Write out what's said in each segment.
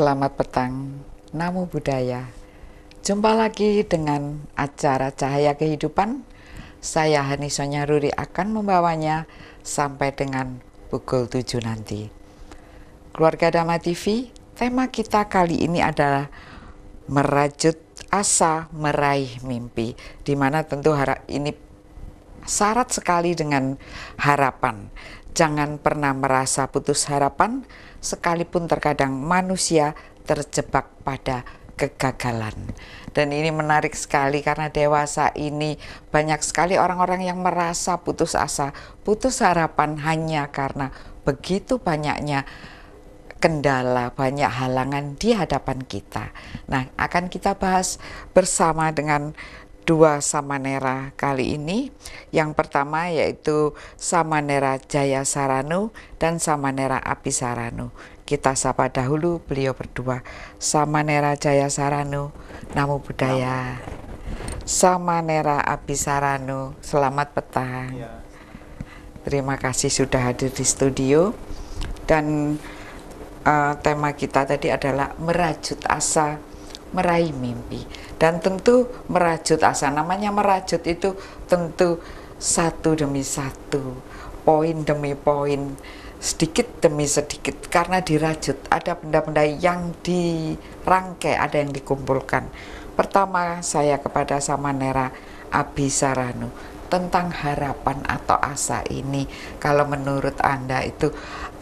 Selamat petang, Namo Buddhaya. Jumpa lagi dengan acara Cahaya Kehidupan. Saya Hani Sonyaruri akan membawanya sampai dengan pukul 7 nanti. Keluarga Dhamma TV, tema kita kali ini adalah merajut asa meraih mimpi, di mana tentu ini syarat sekali dengan harapan. Jangan pernah merasa putus harapan, sekalipun terkadang manusia terjebak pada kegagalan. Dan ini menarik sekali karena dewasa ini banyak sekali orang-orang yang merasa putus asa, putus harapan hanya karena begitu banyaknya kendala, banyak halangan di hadapan kita. Nah, akan kita bahas bersama dengan dua Samanera kali ini. Yang pertama yaitu Samanera Jayasaranu dan Samanera Abhisaranu. Kita sapa dahulu beliau berdua. Samanera Jayasaranu, Namo Buddhaya. Samanera Abhisaranu, selamat petang. Ya. Terima kasih sudah hadir di studio. Dan tema kita tadi adalah merajut asa meraih mimpi. Dan tentu merajut asa, namanya merajut itu tentu satu demi satu, poin demi poin, sedikit demi sedikit, karena dirajut, ada benda-benda yang dirangkai, ada yang dikumpulkan. Pertama saya kepada Samanera Abhisaranu tentang harapan atau asa ini. Kalau menurut Anda itu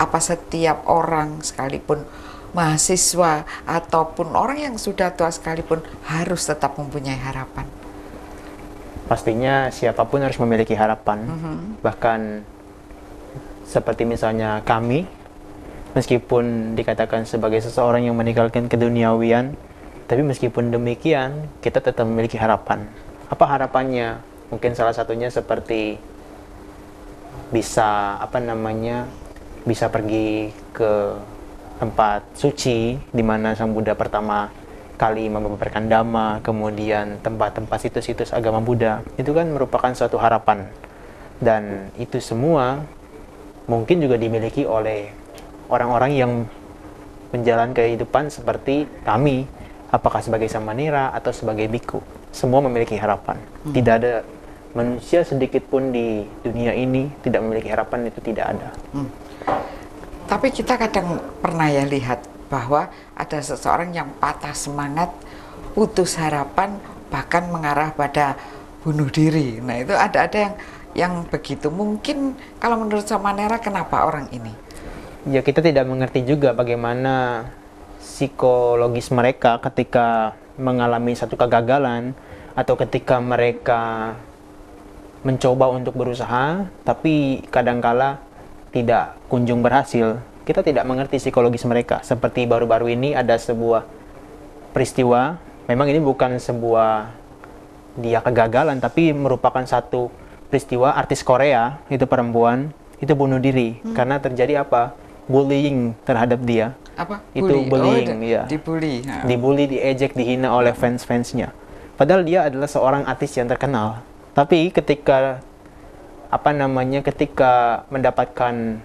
apa setiap orang sekalipun mahasiswa ataupun orang yang sudah tua sekalipun harus tetap mempunyai harapan? Pastinya siapapun harus memiliki harapan. Bahkan seperti misalnya kami, meskipun dikatakan sebagai seseorang yang meninggalkan keduniawian, tapi meskipun demikian kita tetap memiliki harapan. Apa harapannya? Mungkin salah satunya seperti bisa bisa pergi ke tempat suci di mana Sang Buddha pertama kali membeberkan Dhamma, kemudian tempat-tempat situs-situs agama Buddha. Itu kan merupakan suatu harapan. Dan itu semua mungkin juga dimiliki oleh orang-orang yang menjalani kehidupan seperti kami, apakah sebagai Samanera atau sebagai biku. Semua memiliki harapan. Tidak ada manusia sedikit pun di dunia ini tidak memiliki harapan, itu tidak ada. Tapi kita kadang pernah ya lihat bahwa ada seseorang yang patah semangat, putus harapan, bahkan mengarah pada bunuh diri. Nah itu ada yang begitu. Mungkin kalau menurut Samanera kenapa orang ini? Ya kita tidak mengerti juga bagaimana psikologis mereka ketika mengalami satu kegagalan atau ketika mereka mencoba untuk berusaha tapi kadangkala tidak kunjung berhasil. Kita tidak mengerti psikologis mereka. Seperti baru-baru ini ada sebuah peristiwa, memang ini bukan sebuah dia kegagalan, tapi merupakan satu peristiwa artis Korea, itu perempuan, itu bunuh diri. Karena terjadi apa? Bullying terhadap dia. Apa? Itu bullying, ya. Dibully. Dibully, diejek, dihina oleh fans-fansnya. Padahal dia adalah seorang artis yang terkenal. Tapi ketika ketika mendapatkan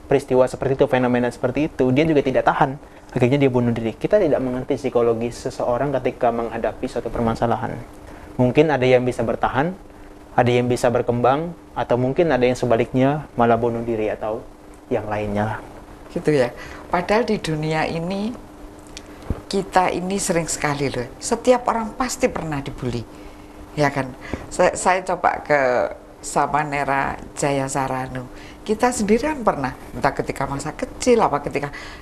peristiwa seperti itu, fenomena seperti itu, dia juga tidak tahan. Akhirnya dia bunuh diri. Kita tidak mengerti psikologis seseorang ketika menghadapi suatu permasalahan. Mungkin ada yang bisa bertahan, ada yang bisa berkembang, atau mungkin ada yang sebaliknya malah bunuh diri atau yang lainnya. Gitu ya. Padahal di dunia ini kita ini sering sekali loh. Setiap orang pasti pernah dibully. Ya kan? Saya coba ke Samanera Jayasaranu. Kita sendiri kan pernah, entah ketika masa kecil,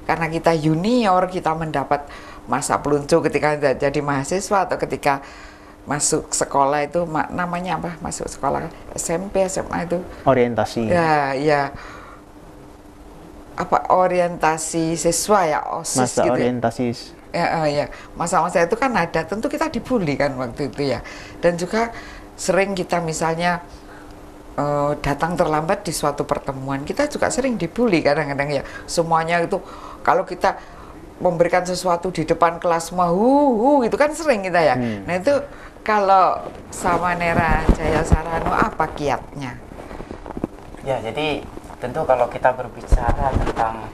karena kita junior, kita mendapat masa peluncu ketika jadi mahasiswa atau ketika masuk sekolah itu namanya apa? Masuk sekolah SMP, SMA itu orientasi. Ya. Apa orientasi siswa ya, OSIS masa gitu. Orientasi. Ya. Masa-masa itu kan ada, tentu kita dibully kan waktu itu ya. Dan juga sering kita misalnya datang terlambat di suatu pertemuan, kita juga sering dibully kadang-kadang ya. Semuanya itu kalau kita memberikan sesuatu di depan kelas semua itu kan sering kita ya. Nah itu kalau Samanera Jayasaranu apa kiatnya? Ya, jadi tentu kalau kita berbicara tentang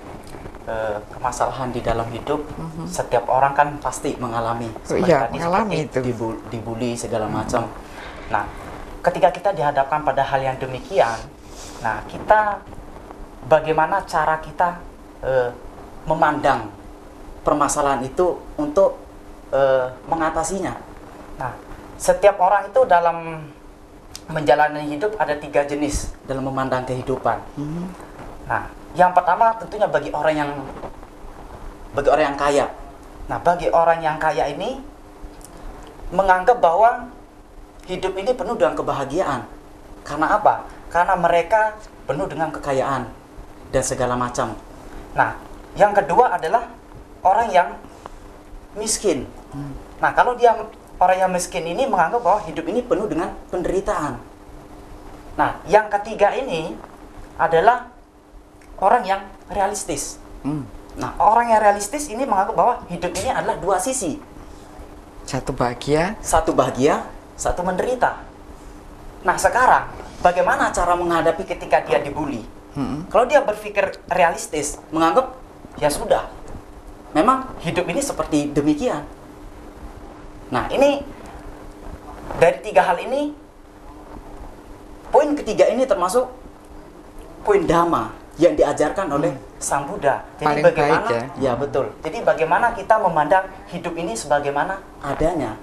permasalahan di dalam hidup, setiap orang kan pasti mengalami. Iya, mengalami itu. Dibully segala macam. Nah, ketika kita dihadapkan pada hal yang demikian, nah kita bagaimana cara kita memandang permasalahan itu untuk mengatasinya. Nah, setiap orang itu dalam menjalani hidup ada 3 jenis dalam memandang kehidupan. Nah, yang pertama tentunya bagi orang yang kaya. Nah, bagi orang yang kaya ini menganggap bahwa hidup ini penuh dengan kebahagiaan. Karena apa? Karena mereka penuh dengan kekayaan dan segala macam. Nah, yang kedua adalah orang yang miskin. Nah, kalau orang yang miskin ini menganggap bahwa hidup ini penuh dengan penderitaan. Nah, yang ketiga ini adalah orang yang realistis. Nah, orang yang realistis ini menganggap bahwa hidup ini adalah 2 sisi. Satu bahagia, satu menderita. Nah, sekarang bagaimana cara menghadapi ketika dia dibully? Kalau dia berpikir realistis, menganggap ya sudah, memang hidup ini seperti demikian. Nah, ini dari 3 hal ini, poin ketiga ini termasuk poin dhamma yang diajarkan oleh Sang Buddha. Jadi paling bagaimana baik ya. Ya betul. Jadi bagaimana kita memandang hidup ini sebagaimana adanya.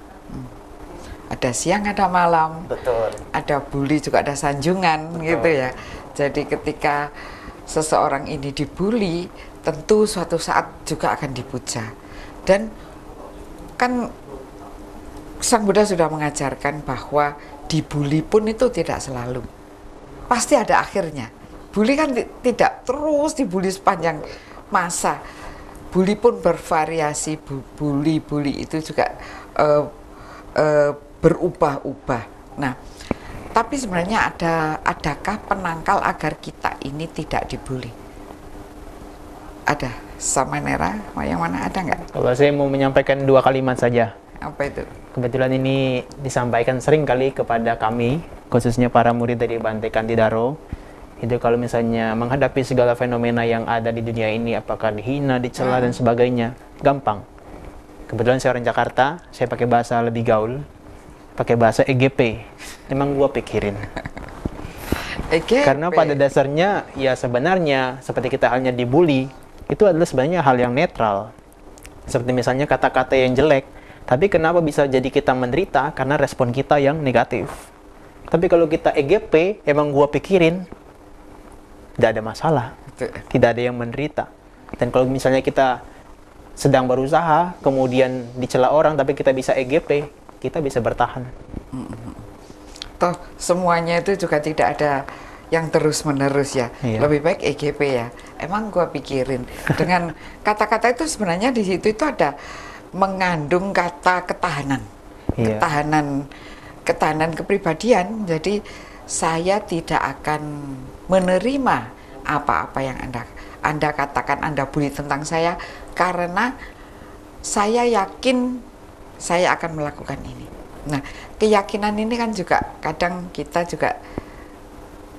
Ada siang, ada malam. Betul. Ada bully juga ada sanjungan. Betul. Gitu ya. Jadi ketika seseorang ini dibully, tentu suatu saat juga akan dipuja. Dan kan Sang Buddha sudah mengajarkan bahwa dibully pun itu tidak selalu. Pasti ada akhirnya. Bully kan tidak terus dibully sepanjang masa. Bully pun bervariasi. Bully itu juga berubah-ubah. Nah, tapi sebenarnya adakah penangkal agar kita ini tidak dibully? Ada. Samanera, yang mana ada nggak? Kalau saya mau menyampaikan 2 kalimat saja. Apa itu? Kebetulan ini disampaikan sering kali kepada kami, khususnya para murid dari Bante Kantidaro. Itu kalau misalnya menghadapi segala fenomena yang ada di dunia ini, apakah dihina, dicela dan sebagainya, gampang. Kebetulan saya orang Jakarta, saya pakai bahasa lebih gaul, pakai bahasa EGP. Memang gua pikirin. EGP. Karena pada dasarnya ya sebenarnya seperti kita halnya dibully, itu adalah sebenarnya hal yang netral. Seperti misalnya kata-kata yang jelek, tapi kenapa bisa jadi kita menderita? Karena respon kita yang negatif. Tapi kalau kita EGP, emang gua pikirin, tidak ada masalah, tidak ada yang menderita. Dan kalau misalnya kita sedang berusaha, kemudian dicela orang, tapi kita bisa EGP, kita bisa bertahan. Toh semuanya itu juga tidak ada yang terus-menerus ya. Iya. Lebih baik EGP ya. Emang gua pikirin dengan kata-kata itu sebenarnya di situ itu ada mengandung kata ketahanan. Iya. Ketahanan kepribadian. Jadi saya tidak akan menerima apa-apa yang Anda katakan, Anda bully tentang saya, karena saya yakin saya akan melakukan ini. Nah, keyakinan ini kan juga kadang kita juga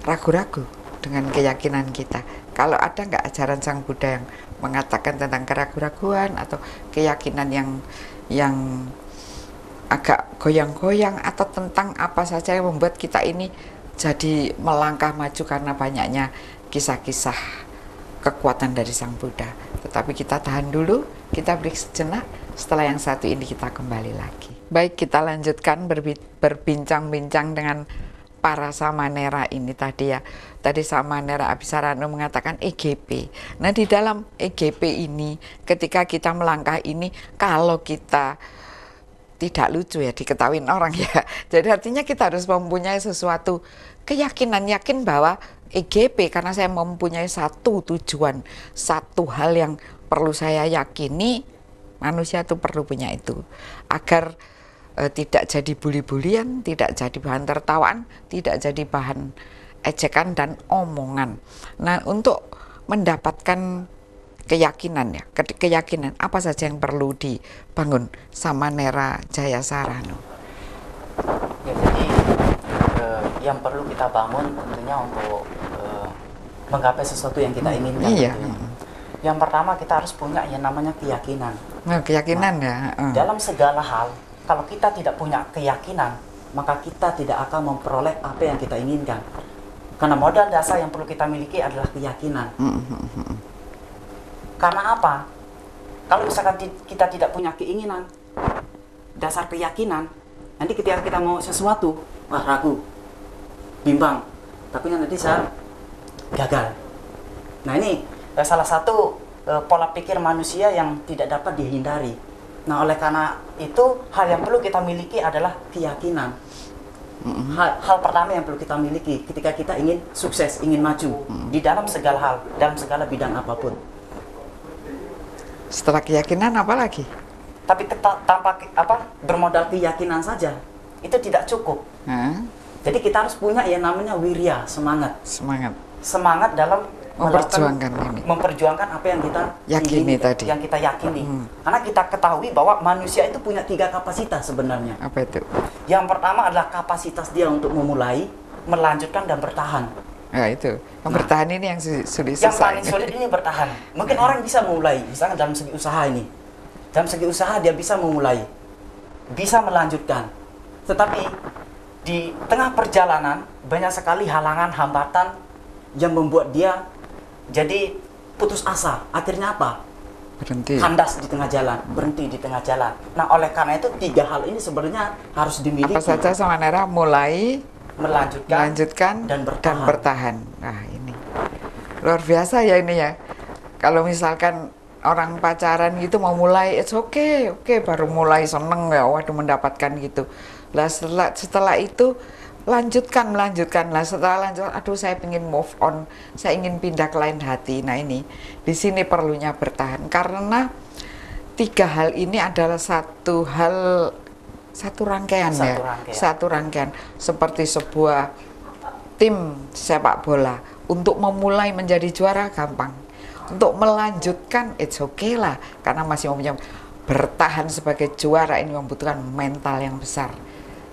ragu-ragu dengan keyakinan kita. Kalau ada nggak ajaran Sang Buddha yang mengatakan tentang keraguan-raguan atau keyakinan yang agak goyang-goyang, atau tentang apa saja yang membuat kita ini jadi melangkah maju karena banyaknya kisah-kisah kekuatan dari Sang Buddha. Tetapi kita tahan dulu, kita break sejenak, setelah yang satu ini kita kembali lagi. Baik, kita lanjutkan berbincang-bincang dengan para samanera ini tadi ya. Tadi Samanera Abhisarano mengatakan EGP. Nah, di dalam EGP ini ketika kita melangkah ini, kalau kita tidak lucu ya diketahuin orang ya. Jadi artinya kita harus mempunyai sesuatu keyakinan, yakin bahwa EGP, karena saya mempunyai satu tujuan, satu hal yang perlu saya yakini, manusia itu perlu punya itu agar tidak jadi bully-bulian, tidak jadi bahan tertawaan, tidak jadi bahan ejekan dan omongan. Nah, untuk mendapatkan keyakinan ya, keyakinan apa saja yang perlu dibangun Samanera Jayasarano? Ya, jadi yang perlu kita bangun tentunya untuk menggapai sesuatu yang kita inginkan. Iya. Gitu ya. Yang pertama kita harus punya yang namanya keyakinan. Nah, keyakinan ya. Dalam segala hal, kalau kita tidak punya keyakinan, maka kita tidak akan memperoleh apa yang kita inginkan. Karena modal dasar yang perlu kita miliki adalah keyakinan. Karena apa? Kalau misalkan kita tidak punya keinginan, dasar keyakinan, nanti ketika kita mau sesuatu, wah ragu, bimbang, takutnya nanti saya gagal. Nah ini salah satu pola pikir manusia yang tidak dapat dihindari. Nah oleh karena itu hal yang perlu kita miliki adalah keyakinan. Hal pertama yang perlu kita miliki ketika kita ingin sukses, ingin maju di dalam segala hal, dalam segala bidang apapun. Setelah keyakinan apa lagi? Tapi tanpa bermodal keyakinan saja itu tidak cukup. Jadi kita harus punya yang namanya wirya, semangat dalam memperjuangkan apa yang kita yakini tadi. Yang kita yakini. Karena kita ketahui bahwa manusia itu punya 3 kapasitas sebenarnya. Apa itu? Yang pertama adalah kapasitas dia untuk memulai, melanjutkan dan bertahan. Nah itu, yang bertahan ini yang sulit. Yang paling sulit ini bertahan. Mungkin orang bisa memulai, misalnya dalam segi usaha ini. Dalam segi usaha dia bisa memulai, bisa melanjutkan. Tetapi di tengah perjalanan banyak sekali halangan, hambatan yang membuat dia jadi putus asa. Akhirnya apa? Berhenti. Kandas di tengah jalan, berhenti di tengah jalan. Nah, oleh karena itu 3 hal ini sebenarnya harus dimiliki. Apa saja sama Nera? Mulai, melanjutkan dan bertahan. Nah, ini luar biasa ya ini ya. Kalau misalkan orang pacaran gitu mau mulai, it's okay, baru mulai seneng ya, waduh mendapatkan gitu. Lah setelah itu melanjutkan lah, setelah lanjut, aduh saya ingin move on, saya ingin pindah ke lain hati. Nah ini di sini perlunya bertahan karena 3 hal ini adalah satu rangkaian seperti sebuah tim sepak bola. Untuk memulai menjadi juara gampang, untuk melanjutkan it's okay lah karena masih mempunyai. Bertahan sebagai juara ini membutuhkan mental yang besar.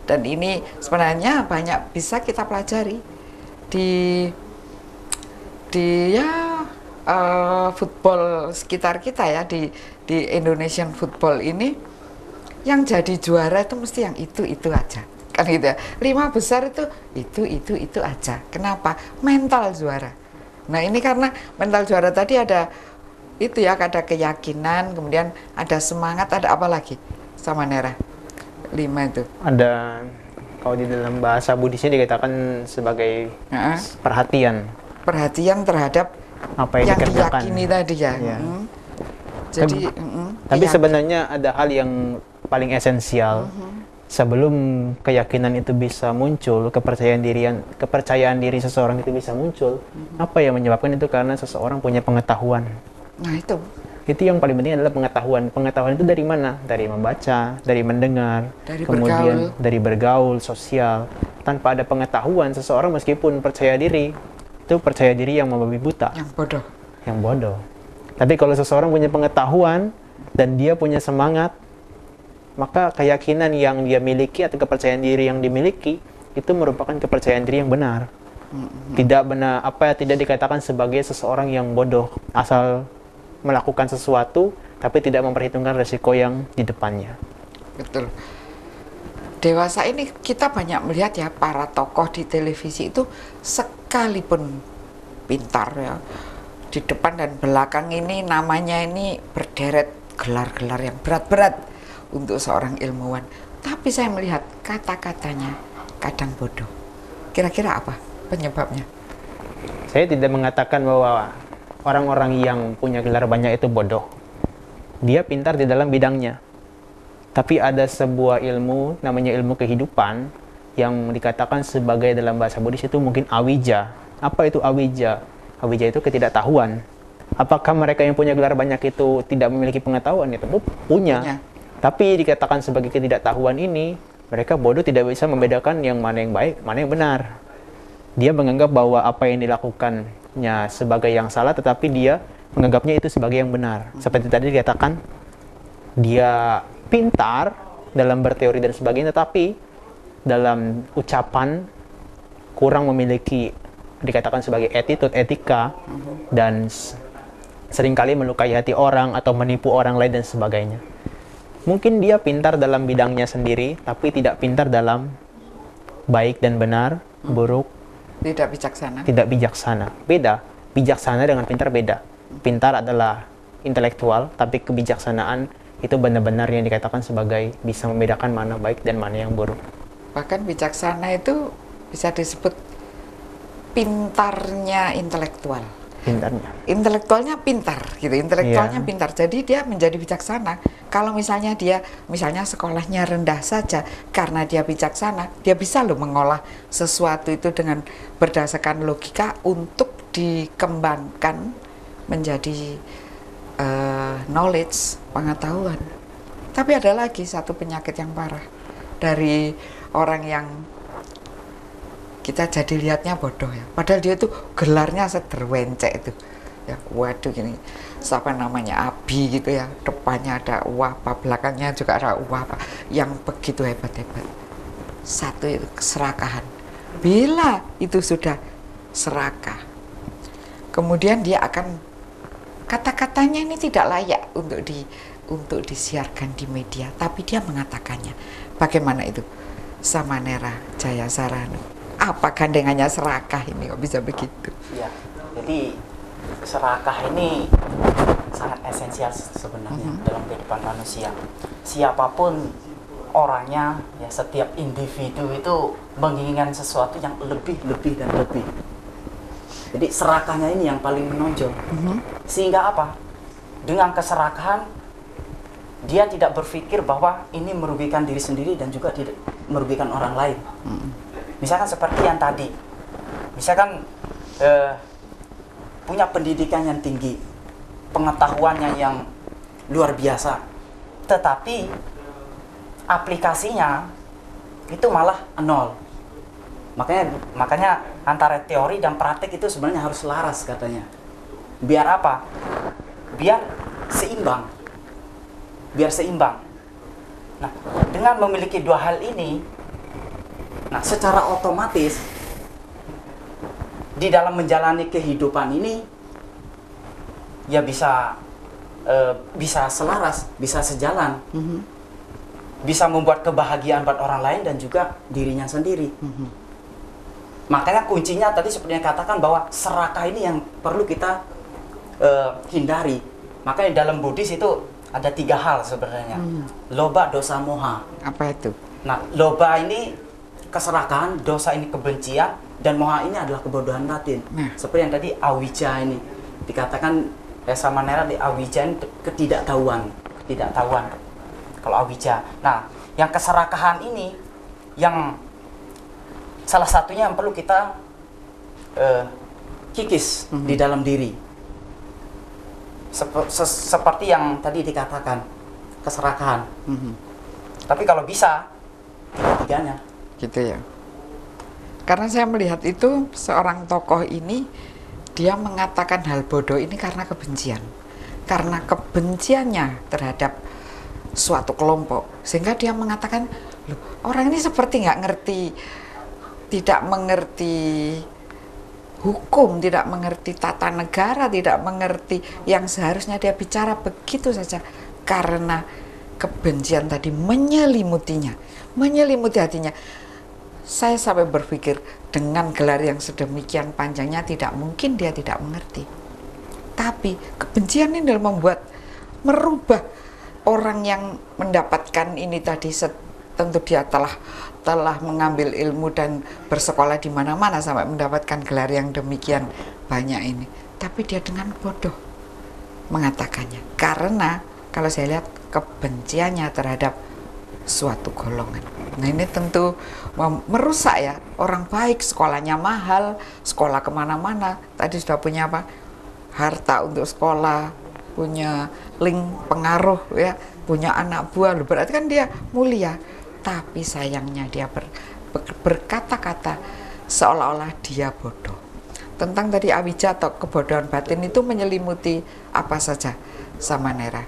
Dan ini sebenarnya banyak bisa kita pelajari di football sekitar kita ya, di Indonesian football ini yang jadi juara itu mesti yang itu aja kan gitu ya. 5 besar itu aja. Kenapa? Mental juara. Nah ini karena mental juara tadi ada itu ya, ada keyakinan, kemudian ada semangat, ada apa lagi sama Nera? 5 itu. Ada, kalau di dalam bahasa Buddhisnya dikatakan sebagai perhatian terhadap apa yang diyakini tadi ya. Jadi tapi sebenarnya ada hal yang paling esensial. Sebelum keyakinan itu bisa muncul, kepercayaan diri seseorang itu bisa muncul. Apa yang menyebabkan itu? Karena seseorang punya pengetahuan. Nah itu yang paling penting adalah pengetahuan. Pengetahuan itu dari mana? Dari membaca, dari mendengar, kemudian dari bergaul sosial. Tanpa ada pengetahuan, seseorang meskipun percaya diri, itu percaya diri yang membabi buta, yang bodoh. Tapi kalau seseorang punya pengetahuan dan dia punya semangat, maka keyakinan yang dia miliki atau kepercayaan diri yang dimiliki itu merupakan kepercayaan diri yang benar. Tidak dikatakan sebagai seseorang yang bodoh asal melakukan sesuatu tapi tidak memperhitungkan resiko yang di depannya. Betul. Dewasa ini kita banyak melihat ya, para tokoh di televisi itu sekalipun pintar ya, di depan dan belakang ini namanya ini berderet gelar-gelar yang berat-berat untuk seorang ilmuwan. Tapi saya melihat kata-katanya kadang bodoh. Kira-kira apa penyebabnya? Saya tidak mengatakan bahwa orang-orang yang punya gelar banyak itu bodoh. Dia pintar di dalam bidangnya. Tapi ada sebuah ilmu, namanya ilmu kehidupan, yang dikatakan sebagai dalam bahasa Buddhis itu mungkin awija. Apa itu awija? Awija itu ketidaktahuan. Apakah mereka yang punya gelar banyak itu tidak memiliki pengetahuan? Ya tentu punya. Tapi dikatakan sebagai ketidaktahuan ini, mereka bodoh, tidak bisa membedakan yang mana yang baik, mana yang benar. Dia menganggap bahwa apa yang dilakukannya sebagai yang salah, tetapi dia menganggapnya itu sebagai yang benar. Seperti tadi dikatakan, dia pintar dalam berteori dan sebagainya, tetapi dalam ucapan kurang memiliki, dikatakan sebagai attitude, etika, dan seringkali melukai hati orang atau menipu orang lain dan sebagainya. Mungkin dia pintar dalam bidangnya sendiri, tapi tidak pintar dalam baik dan benar, buruk, Tidak bijaksana. tidak bijaksana. Beda, bijaksana dengan pintar beda. Pintar adalah intelektual, tapi kebijaksanaan itu benar-benar yang dikatakan sebagai bisa membedakan mana baik dan mana yang buruk. Bahkan bijaksana itu bisa disebut pintarnya intelektual. Pintarnya. Intelektualnya pintar gitu, intelektualnya Iya. pintar. Jadi dia menjadi bijaksana. Kalau misalnya dia sekolahnya rendah saja, karena dia bijaksana, dia bisa loh mengolah sesuatu itu dengan berdasarkan logika untuk dikembangkan menjadi knowledge, pengetahuan. Tapi ada lagi satu penyakit yang parah dari orang yang kita jadi lihatnya bodoh ya, padahal dia itu gelarnya sederwencek itu ya, waduh gini, siapa namanya, Abi gitu ya, depannya ada apa, belakangnya juga ada apa, yang begitu hebat-hebat. Satu itu keserakahan. Bila itu sudah serakah, kemudian dia akan, kata-katanya ini tidak layak untuk disiarkan di media, tapi dia mengatakannya. Bagaimana itu? Samanera Jayasarana. Apa gandengannya serakah ini kok bisa begitu? Ya, jadi serakah ini sangat esensial sebenarnya dalam kehidupan manusia. Siapapun orangnya, ya setiap individu itu menginginkan sesuatu yang lebih dan lebih. Jadi serakahnya ini yang paling menonjol. Sehingga apa? Dengan keserakahan dia tidak berpikir bahwa ini merugikan diri sendiri dan juga tidak merugikan orang lain. Misalkan seperti yang tadi, misalkan punya pendidikan yang tinggi, pengetahuannya yang luar biasa, tetapi aplikasinya itu malah nol. Makanya antara teori dan praktek itu sebenarnya harus selaras katanya. Biar apa? Biar seimbang. Nah, dengan memiliki dua hal ini, nah secara otomatis di dalam menjalani kehidupan ini ya bisa selaras, bisa sejalan, bisa membuat kebahagiaan buat orang lain dan juga dirinya sendiri. Makanya kuncinya tadi seperti yang katakan bahwa serakah ini yang perlu kita hindari. Makanya dalam Buddhis itu ada 3 hal sebenarnya. Loba, dosa, moha. Apa itu? Nah, loba ini keserakahan, dosa ini kebencian, dan moha ini adalah kebodohan batin. Nah. Seperti yang tadi awija ini dikatakan Samanera di awija ini ketidaktahuan. Kalau awija. Nah, yang keserakahan ini yang salah satunya yang perlu kita kikis di dalam diri. Seperti yang tadi dikatakan keserakahan. Tapi kalau bisa tiga-tiganya. Gitu ya. Karena saya melihat itu seorang tokoh ini dia mengatakan hal bodoh ini karena kebencian. Karena kebenciannya terhadap suatu kelompok. Sehingga dia mengatakan, loh, orang ini seperti nggak ngerti, tidak mengerti hukum, tidak mengerti tata negara, tidak mengerti yang seharusnya dia bicara begitu saja. Karena kebencian tadi menyelimutinya, menyelimuti hatinya. Saya sampai berpikir dengan gelar yang sedemikian panjangnya tidak mungkin dia tidak mengerti. Tapi kebencian ini membuat merubah orang yang mendapatkan ini tadi. Tentu dia telah mengambil ilmu dan bersekolah di mana-mana sampai mendapatkan gelar yang demikian banyak ini. Tapi dia dengan bodoh mengatakannya. Karena kalau saya lihat kebenciannya terhadap suatu golongan. Nah ini tentu merusak ya. Orang baik, sekolahnya mahal, sekolah kemana-mana. Tadi sudah punya apa? Harta untuk sekolah, punya link pengaruh ya, punya anak buah. Berarti kan dia mulia. Tapi sayangnya dia berkata-kata seolah-olah dia bodoh. Tentang tadi awija atau kebodohan batin itu menyelimuti apa saja, Samanera?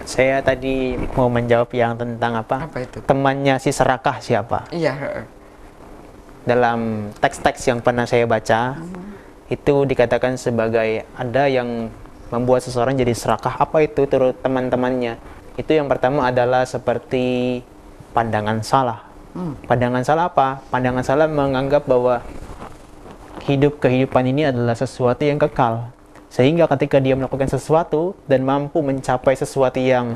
Saya tadi mau menjawab yang tentang apa? Apa itu? Temannya si serakah siapa? Iya. Dalam teks-teks yang pernah saya baca, itu dikatakan sebagai ada yang membuat seseorang jadi serakah. Apa itu turut teman-temannya? Itu yang pertama adalah seperti pandangan salah. Pandangan salah apa? Pandangan salah menganggap bahwa kehidupan ini adalah sesuatu yang kekal. Sehingga ketika dia melakukan sesuatu dan mampu mencapai sesuatu yang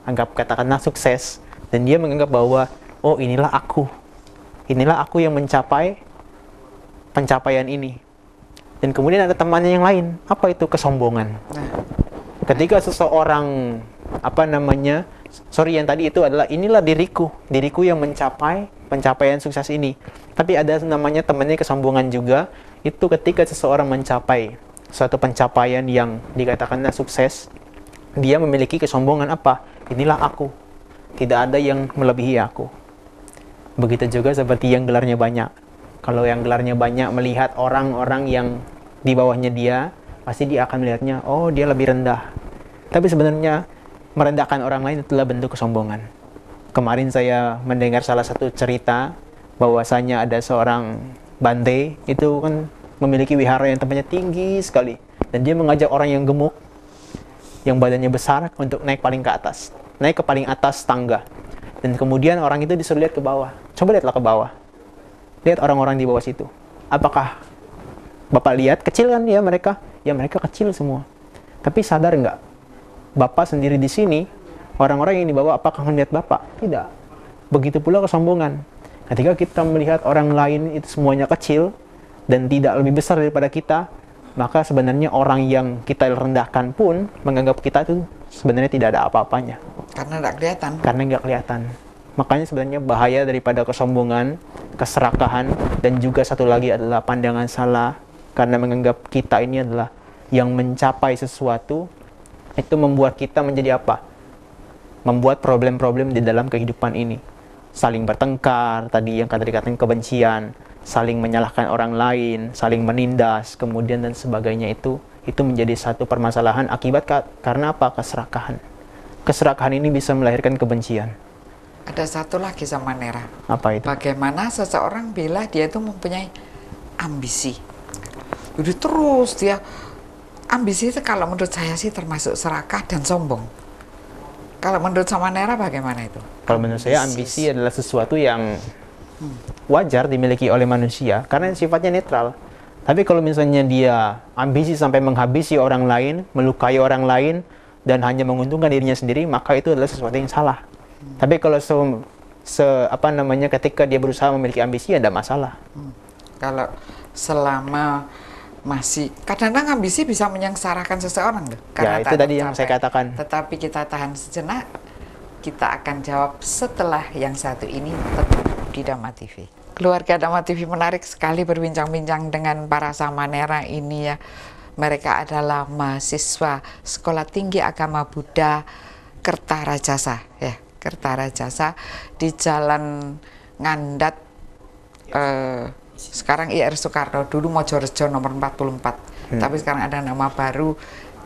katakanlah sukses, dan dia menganggap bahwa oh inilah aku yang mencapai pencapaian ini. Dan kemudian ada temannya yang lain. Apa itu? Kesombongan. Ketika seseorang yang tadi itu adalah inilah diriku yang mencapai pencapaian sukses ini. Tapi ada namanya temannya kesombongan juga. Itu ketika seseorang mencapai suatu pencapaian yang dikatakannya sukses, dia memiliki kesombongan apa? Inilah aku. Tidak ada yang melebihi aku. Begitu juga seperti yang gelarnya banyak. Kalau yang gelarnya banyak melihat orang-orang yang di bawahnya dia, pasti dia akan melihatnya, oh dia lebih rendah. Tapi sebenarnya merendahkan orang lain itulah bentuk kesombongan. Kemarin saya mendengar salah satu cerita bahwasanya ada seorang bante itu kan memiliki wihara yang tempatnya tinggi sekali, dan dia mengajak orang yang gemuk, yang badannya besar untuk naik ke paling atas tangga. Dan kemudian orang itu disuruh lihat ke bawah. Coba lihatlah ke bawah. Lihat orang-orang di bawah situ. Apakah Bapak lihat kecil kan ya mereka? Ya mereka kecil semua. Tapi sadar nggak? Bapak sendiri di sini, orang-orang yang di bawah apakah melihat Bapak? Tidak. Begitu pula kesombongan. Ketika kita melihat orang lain itu semuanya kecil dan tidak lebih besar daripada kita, maka sebenarnya orang yang kita rendahkan pun menganggap kita itu sebenarnya tidak ada apa-apanya. Karena nggak kelihatan. Karena nggak kelihatan. Makanya sebenarnya bahaya daripada kesombongan, keserakahan, dan juga satu lagi adalah pandangan salah. Karena menganggap kita ini adalah yang mencapai sesuatu, itu membuat kita menjadi apa? Membuat problem-problem di dalam kehidupan ini. Saling bertengkar, tadi yang dikatakan kebencian, saling menyalahkan orang lain, saling menindas, kemudian dan sebagainya itu menjadi satu permasalahan akibat karena apa? Keserakahan. Keserakahan ini bisa melahirkan kebencian. Ada satu lagi sama Nera. Apa itu? Bagaimana seseorang bila dia itu mempunyai ambisi. Jadi terus dia ambisi itu kalau menurut saya sih termasuk serakah dan sombong. Kalau menurut sama Nera bagaimana itu? Kalau menurut saya ambisi adalah sesuatu yang wajar dimiliki oleh manusia karena sifatnya netral. Tapi kalau misalnya dia ambisi sampai menghabisi orang lain, melukai orang lain, dan hanya menguntungkan dirinya sendiri, maka itu adalah sesuatu yang salah. Tapi kalau ketika dia berusaha memiliki ambisi, ada masalah. Kalau selama masih kadang-kadang ambisi bisa menyengsarakan seseorang loh. Ya, itu tadi yang saya katakan. Tetapi kita tahan sejenak, kita akan jawab setelah yang satu ini tetap di Dhamma TV. Keluarga Dhamma TV menarik sekali berbincang-bincang dengan para samanera ini ya. Mereka adalah mahasiswa Sekolah Tinggi Agama Buddha Kertarajasa ya, Kertarajasa di Jalan Ngandat sekarang IR Soekarno, dulu Mojorejo nomor 44. Tapi sekarang ada nama baru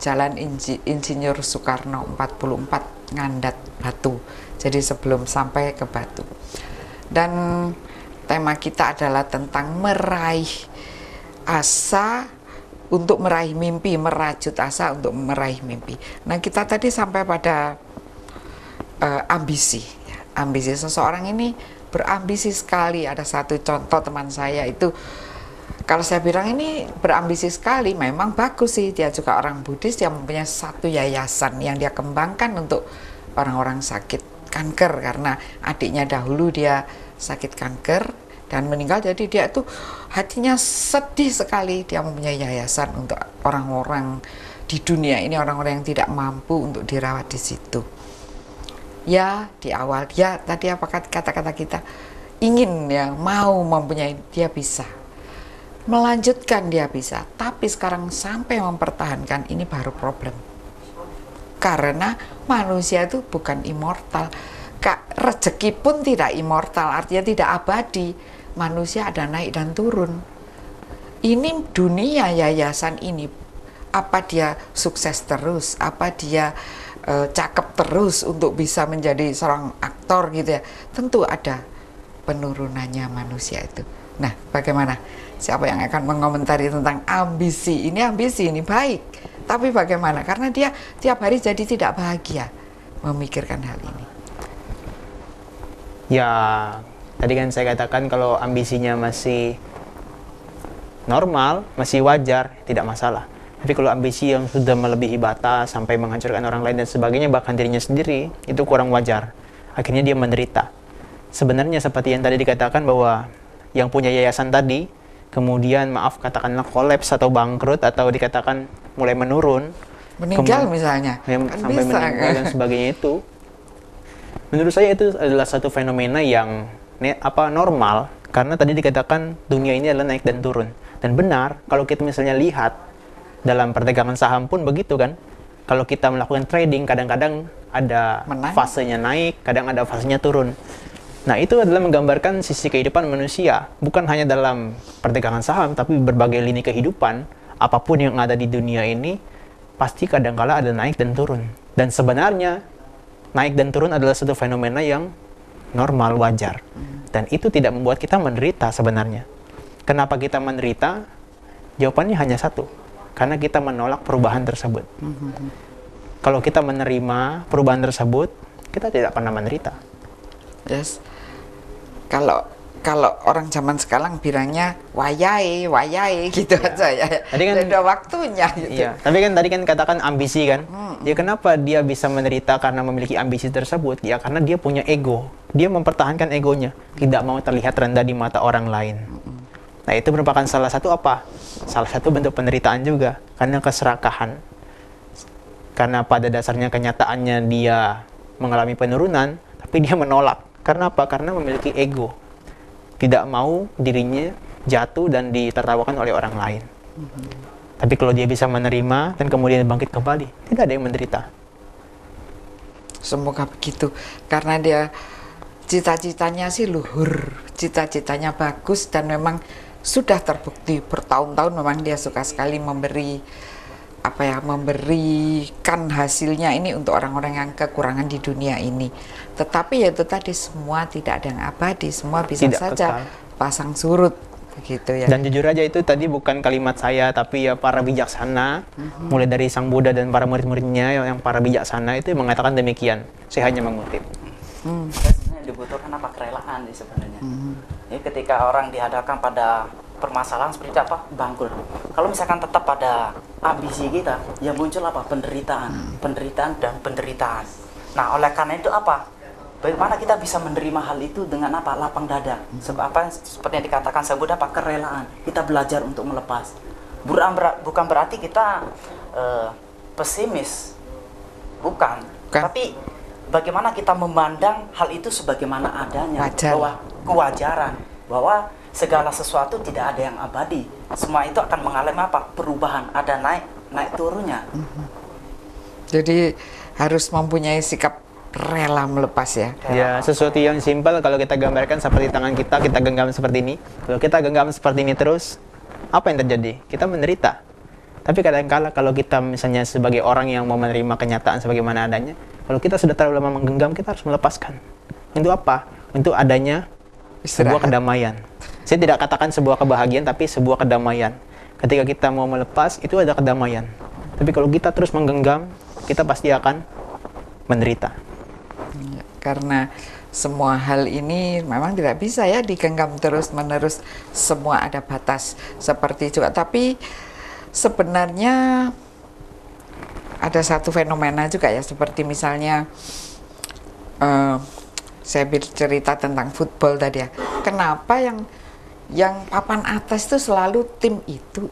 Jalan Insinyur Soekarno 44 Ngandat Batu. Jadi sebelum sampai ke Batu. Dan tema kita adalah tentang meraih asa untuk meraih mimpi, merajut asa untuk meraih mimpi. Nah, kita tadi sampai pada ambisi. Ambisi seseorang ini berambisi sekali. Ada satu contoh teman saya itu, kalau saya bilang ini berambisi sekali, memang bagus sih. Dia juga orang Buddhis, dia mempunyai satu yayasan yang dia kembangkan untuk orang-orang sakit kanker, karena adiknya dahulu dia sakit kanker dan meninggal, jadi dia tuh hatinya sedih sekali. Dia mempunyai yayasan untuk orang-orang di dunia ini, orang-orang yang tidak mampu untuk dirawat di situ. Ya, di awal dia tadi apa kata-kata kita, ingin ya, mau mempunyai, dia bisa melanjutkan, dia bisa. Tapi sekarang sampai mempertahankan, ini baru problem. Karena manusia itu bukan immortal. Rezeki pun tidak immortal, artinya tidak abadi. Manusia ada naik dan turun. Ini dunia yayasan ini, apa dia sukses terus, apa dia cakep terus untuk bisa menjadi seorang aktor gitu ya, tentu ada penurunannya manusia itu. Nah, bagaimana? Siapa yang akan mengomentari tentang ambisi? Ini ambisi, ini baik. Tapi bagaimana? Karena dia tiap hari jadi tidak bahagia memikirkan hal ini. Ya, tadi kan saya katakan kalau ambisinya masih normal, masih wajar, tidak masalah. Tapi kalau ambisi yang sudah melebihi batas sampai menghancurkan orang lain dan sebagainya, bahkan dirinya sendiri, itu kurang wajar. Akhirnya dia menderita. Sebenarnya seperti yang tadi dikatakan bahwa yang punya yayasan tadi, kemudian maaf katakanlah kolaps atau bangkrut atau dikatakan mulai menurun, Meninggal misalnya, kan sampai bisa, meninggal dan sebagainya itu. Menurut saya itu adalah satu fenomena yang normal, karena tadi dikatakan dunia ini adalah naik dan turun. Dan benar, kalau kita misalnya lihat dalam perdagangan saham pun begitu kan. Kalau kita melakukan trading, kadang-kadang ada fasenya naik, kadang ada fasenya turun. Nah, itu adalah menggambarkan sisi kehidupan manusia, bukan hanya dalam perdagangan saham, tapi berbagai lini kehidupan, apapun yang ada di dunia ini, pasti kadang-kala ada naik dan turun. Dan sebenarnya, naik dan turun adalah satu fenomena yang normal, wajar. Dan itu tidak membuat kita menderita sebenarnya. Kenapa kita menderita? Jawabannya hanya satu. Karena kita menolak perubahan tersebut. Kalau kita menerima perubahan tersebut, kita tidak pernah menderita. Yes. Kalau orang zaman sekarang bilangnya wayai gitu aja ya. Tadi kan ada waktunya gitu. Iya. Tapi kan tadi kan katakan ambisi kan. Ya kenapa dia bisa menderita karena memiliki ambisi tersebut? Ya karena dia punya ego. Dia mempertahankan egonya, tidak mau terlihat rendah di mata orang lain. Nah, itu merupakan salah satu apa? Salah satu bentuk penderitaan juga, karena keserakahan. Karena pada dasarnya kenyataannya dia mengalami penurunan, tapi dia menolak. Karena apa? Karena memiliki ego. Tidak mau dirinya jatuh dan ditertawakan oleh orang lain. Tapi kalau dia bisa menerima dan kemudian bangkit kembali, tidak ada yang menderita. Semoga begitu. Karena dia cita-citanya sih luhur, cita-citanya bagus, dan memang sudah terbukti bertahun-tahun memang dia suka sekali memberikan hasilnya ini untuk orang-orang yang kekurangan di dunia ini. Tetapi ya itu tadi, semua tidak ada yang abadi, semua bisa Tidak saja kekal. pasang surut begitu ya. Dan jujur aja itu tadi bukan kalimat saya, tapi ya para bijaksana, mulai dari Sang Buddha dan para murid-muridnya yang para bijaksana itu mengatakan demikian. Saya hanya mengutip. Sebenarnya dibutuhkan apa? Kerelaan sih sebenarnya. Jadi ketika orang dihadapkan pada permasalahan seperti apa? Bangkrut. Kalau misalkan tetap pada ambisi kita, ya muncul apa? Penderitaan, penderitaan dan penderitaan. Nah, oleh karena itu apa? Bagaimana kita bisa menerima hal itu dengan apa? Lapang dada. Sebab apa? Seperti yang dikatakan Sang Buddha, apa? Kerelaan. Kita belajar untuk melepas. Bukan berarti kita pesimis. Bukan. Tapi bagaimana kita memandang hal itu sebagaimana adanya. Wajar. Bahwa kewajaran. Bahwa segala sesuatu tidak ada yang abadi. Semua itu akan mengalami apa? Perubahan. Ada naik turunnya. Jadi harus mempunyai sikap rela melepas ya. Ya, sesuatu yang simpel kalau kita gambarkan seperti tangan kita genggam seperti ini. Kalau kita genggam seperti ini terus, apa yang terjadi? Kita menderita. Tapi kadang-kala kalau kita misalnya sebagai orang yang mau menerima kenyataan sebagaimana adanya, kalau kita sudah terlalu lama menggenggam, kita harus melepaskan. Untuk apa? Untuk adanya sebuah kedamaian. Saya tidak katakan sebuah kebahagiaan, tapi sebuah kedamaian. Ketika kita mau melepas, itu ada kedamaian. Tapi kalau kita terus menggenggam, kita pasti akan menderita. Karena semua hal ini memang tidak bisa ya digenggam terus-menerus, semua ada batas seperti juga. Tapi sebenarnya ada satu fenomena juga ya, seperti misalnya saya cerita tentang football tadi ya. Kenapa yang papan atas itu selalu tim itu.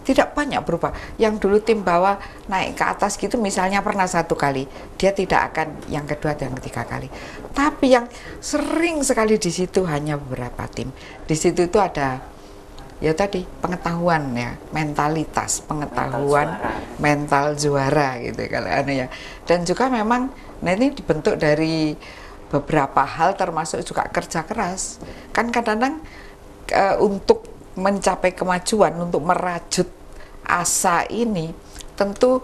Tidak banyak berubah. Yang dulu tim bawah naik ke atas gitu misalnya pernah satu kali, dia tidak akan yang kedua dan ketiga kali. Tapi yang sering sekali di situ hanya beberapa tim. Di situ itu ada ya tadi pengetahuan ya, mentalitas, pengetahuan, mental juara gitu kalau ya. Dan juga memang ini dibentuk dari beberapa hal termasuk juga kerja keras. Kan kadang-kadang untuk mencapai kemajuan, untuk merajut asa ini tentu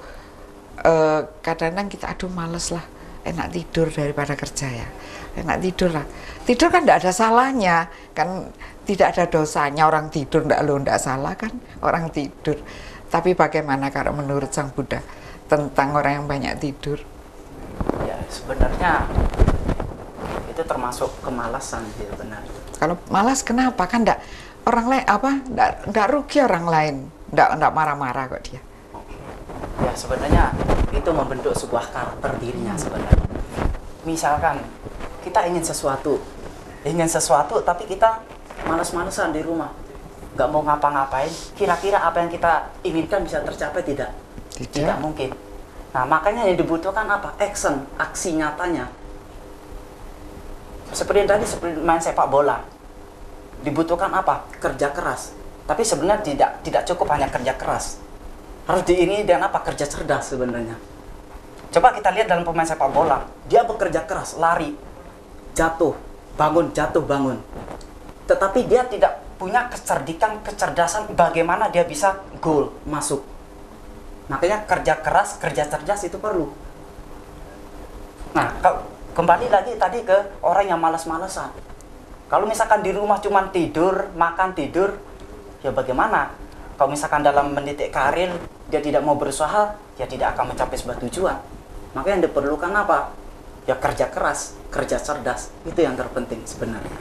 kadang-kadang kita aduh males lah, enak tidur daripada kerja ya, enak tidur lah. Tidur kan tidak ada salahnya, kan tidak ada dosanya orang tidur, tidak salah kan orang tidur. Tapi bagaimana kalau menurut Sang Buddha tentang orang yang banyak tidur? Ya sebenarnya itu termasuk kemalasan sih sebenarnya. Kalau malas kenapa? Kan enggak orang lain enggak rugi orang lain. Enggak marah-marah kok dia. Ya sebenarnya itu membentuk sebuah karakter dirinya sebenarnya. Misalkan kita ingin sesuatu tapi kita malas-malesan di rumah, nggak mau ngapa-ngapain, kira-kira apa yang kita inginkan bisa tercapai tidak? Tidak mungkin. Nah makanya yang dibutuhkan apa? Aksi nyatanya. Seperti tadi, seperti main sepak bola, dibutuhkan apa? Kerja keras. Tapi sebenarnya tidak cukup hanya kerja keras, harus diiringi dengan apa? Kerja cerdas sebenarnya. Coba kita lihat dalam pemain sepak bola, dia bekerja keras, lari, jatuh, bangun, tetapi dia tidak punya kecerdasan bagaimana dia bisa gol masuk. Makanya kerja keras, kerja cerdas itu perlu. Nah, kembali lagi tadi ke orang yang malas-malesan. Kalau misalkan di rumah cuma tidur, makan, tidur, ya bagaimana? Kalau misalkan dalam mendidik karir, dia tidak mau berusaha, dia tidak akan mencapai sebuah tujuan. Maka yang diperlukan apa? Ya kerja keras, kerja cerdas. Itu yang terpenting sebenarnya.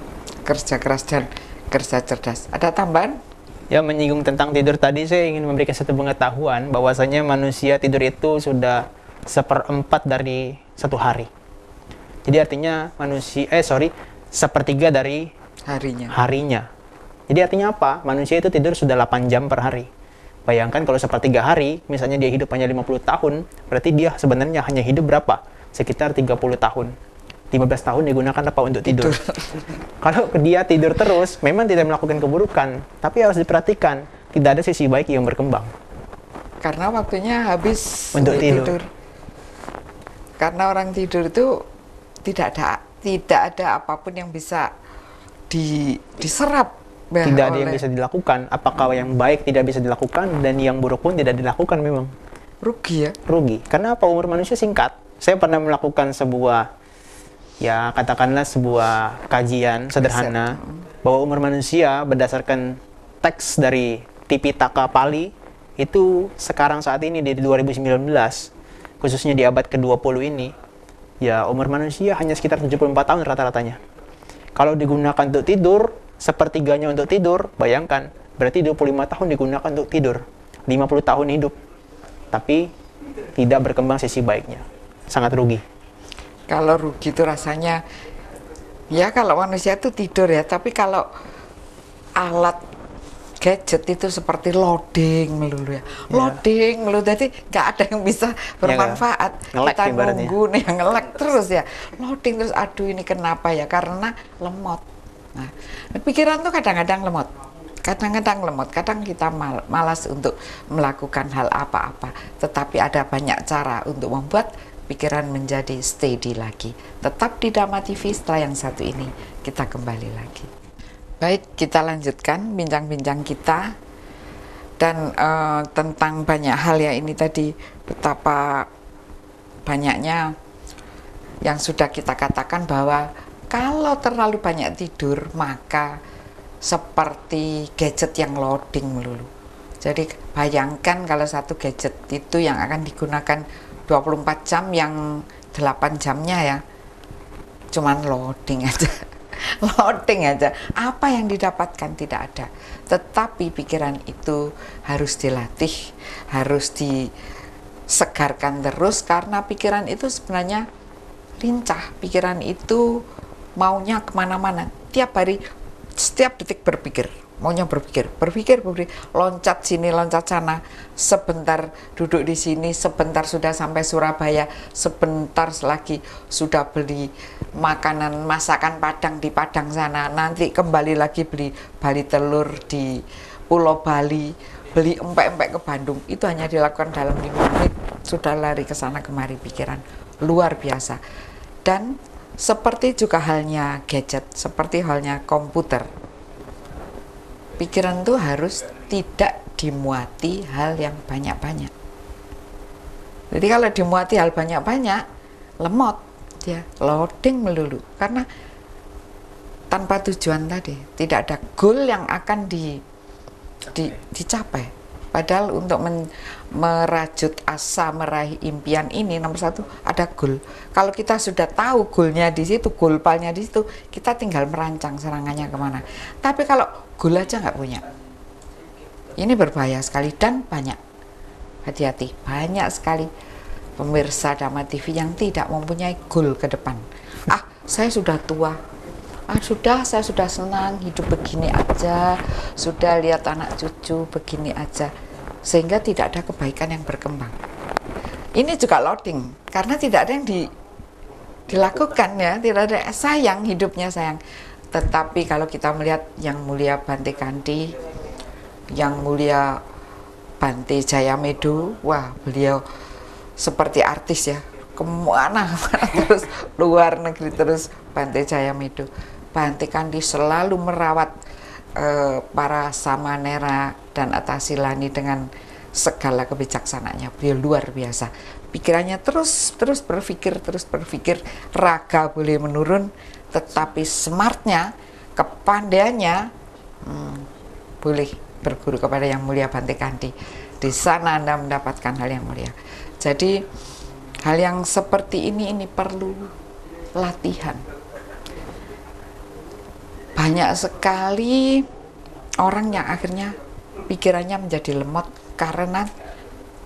Kerja keras dan kerja cerdas. Ada tambahan? Ya, menyinggung tentang tidur tadi, saya ingin memberikan satu pengetahuan bahwasanya manusia tidur itu sudah 1/4 dari satu hari. Jadi artinya sepertiga dari harinya. Jadi artinya apa? Manusia itu tidur sudah 8 jam per hari. Bayangkan kalau sepertiga hari, misalnya dia hidup hanya 50 tahun, berarti dia sebenarnya hanya hidup berapa? Sekitar 30 tahun. 15 tahun digunakan apa untuk tidur. Kalau dia tidur terus, memang tidak melakukan keburukan, tapi harus diperhatikan, tidak ada sisi baik yang berkembang. Karena waktunya habis untuk tidur. Karena orang tidur itu tidak ada apapun yang bisa diserap. Tidak ada yang bisa dilakukan. Apakah yang baik tidak bisa dilakukan dan yang buruk pun tidak dilakukan memang. Rugi ya? Rugi. Karena apa? Umur manusia singkat. Saya pernah melakukan sebuah kajian sederhana bahwa umur manusia berdasarkan teks dari Tipitaka Pali itu sekarang saat ini di 2019, khususnya di abad ke-20 ini, ya umur manusia hanya sekitar 74 tahun rata-ratanya. Kalau digunakan untuk tidur, sepertiganya untuk tidur, bayangkan, berarti 25 tahun digunakan untuk tidur, 50 tahun hidup, tapi tidak berkembang sisi baiknya, sangat rugi. Kalau rugi itu rasanya, ya kalau manusia itu tidur ya, tapi kalau alat gadget itu seperti loading melulu ya, loading melulu, jadi nggak ada yang bisa bermanfaat. Kita nunggu nih, nge-lag terus ya, loading terus, aduh ini kenapa ya, karena lemot. Nah, pikiran tuh kadang-kadang lemot, kadang kita malas untuk melakukan hal apa-apa, tetapi ada banyak cara untuk membuat pikiran menjadi steady lagi. Tetap di Dhamma TV, setelah yang satu ini kita kembali lagi. Baik, kita lanjutkan bincang-bincang kita dan tentang banyak hal ya, ini tadi betapa banyaknya yang sudah kita katakan bahwa kalau terlalu banyak tidur maka seperti gadget yang loading melulu. Jadi bayangkan kalau satu gadget itu yang akan digunakan 24 jam, yang 8 jamnya ya cuman loading aja. Loading aja, apa yang didapatkan tidak ada. Tetapi pikiran itu harus dilatih, harus disegarkan terus, karena pikiran itu sebenarnya lincah. Pikiran itu maunya kemana-mana, tiap hari, setiap detik berpikir, maunya berpikir, loncat sini, loncat sana, sebentar duduk di sini, sebentar sudah sampai Surabaya, sebentar lagi sudah beli makanan, masakan Padang di Padang sana, nanti kembali lagi beli bali telur di Pulau Bali, beli empek-empek ke Bandung. Itu hanya dilakukan dalam 5 menit, sudah lari ke sana kemari pikiran, luar biasa. Dan seperti juga halnya gadget, seperti halnya komputer, pikiran itu harus tidak dimuati hal yang banyak-banyak. Jadi kalau dimuati hal banyak-banyak, lemot dia, loading melulu, karena tanpa tujuan tadi, tidak ada goal yang akan dicapai. Padahal untuk merajut asa meraih impian ini nomor satu ada goal. Kalau kita sudah tahu goalnya di situ, goal palnya di situ, kita tinggal merancang serangannya kemana. Tapi kalau goal aja nggak punya, ini berbahaya sekali dan banyak. Hati-hati, banyak sekali pemirsa Dhamma TV yang tidak mempunyai goal ke depan. Saya sudah tua. Saya sudah senang hidup begini aja, sudah lihat anak cucu begini aja, sehingga tidak ada kebaikan yang berkembang. Ini juga loading, karena tidak ada yang dilakukan ya, tidak ada, sayang hidupnya sayang. Tetapi kalau kita melihat yang mulia Bante Kandi, yang mulia Bante Jayamedo, wah beliau seperti artis ya, kemana terus luar negeri terus Bante Jayamedo. Bante Kandi selalu merawat para samanera dan atasilani dengan segala kebijaksanaannya. Beliau luar biasa. Pikirannya terus berpikir, raga boleh menurun, tetapi smartnya, kepandaiannya boleh berguru kepada yang mulia Bante Kandi. Di sana Anda mendapatkan hal yang mulia. Jadi hal yang seperti ini perlu latihan. Banyak sekali orang yang akhirnya pikirannya menjadi lemot karena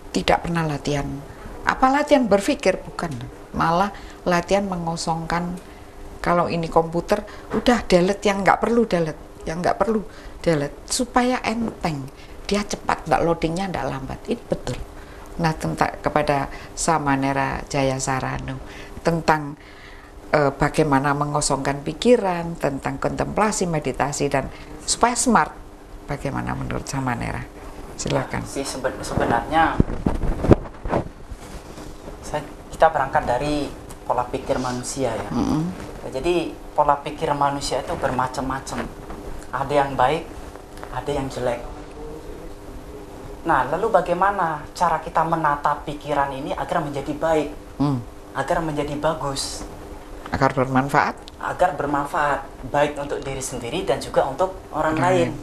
tidak pernah latihan. Apa latihan berpikir? Bukan, malah latihan mengosongkan. Kalau ini komputer, udah delete yang nggak perlu delete, supaya enteng, dia cepat, nggak loadingnya nggak lambat. Ini betul. Nah, tentang kepada Samanera Jayasarano tentang bagaimana mengosongkan pikiran, tentang kontemplasi, meditasi, dan supaya smart. Bagaimana menurut Samanera? Silakan. Sebenarnya kita berangkat dari pola pikir manusia ya. Jadi pola pikir manusia itu bermacam-macam. Ada yang baik, ada yang jelek. Nah, lalu bagaimana cara kita menata pikiran ini agar menjadi baik, agar menjadi bagus? Agar bermanfaat? Agar bermanfaat, baik untuk diri sendiri dan juga untuk orang lain.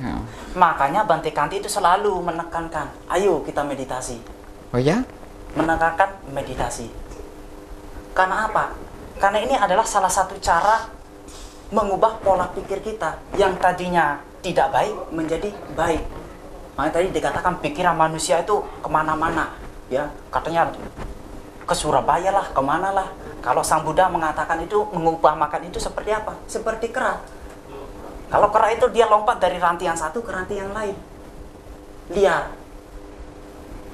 Makanya Bante Kandi itu selalu menekankan, ayo kita meditasi. Oh ya? Menekankan meditasi. Karena apa? Karena ini adalah salah satu cara mengubah pola pikir kita yang tadinya tidak baik menjadi baik. Makanya tadi dikatakan pikiran manusia itu kemana-mana, ya, katanya ke Surabaya lah, kemana lah. Kalau Sang Buddha mengatakan itu mengumpamakan itu seperti apa? Seperti kera. Kalau kera itu dia lompat dari ranting yang satu ke ranting yang lain, liar.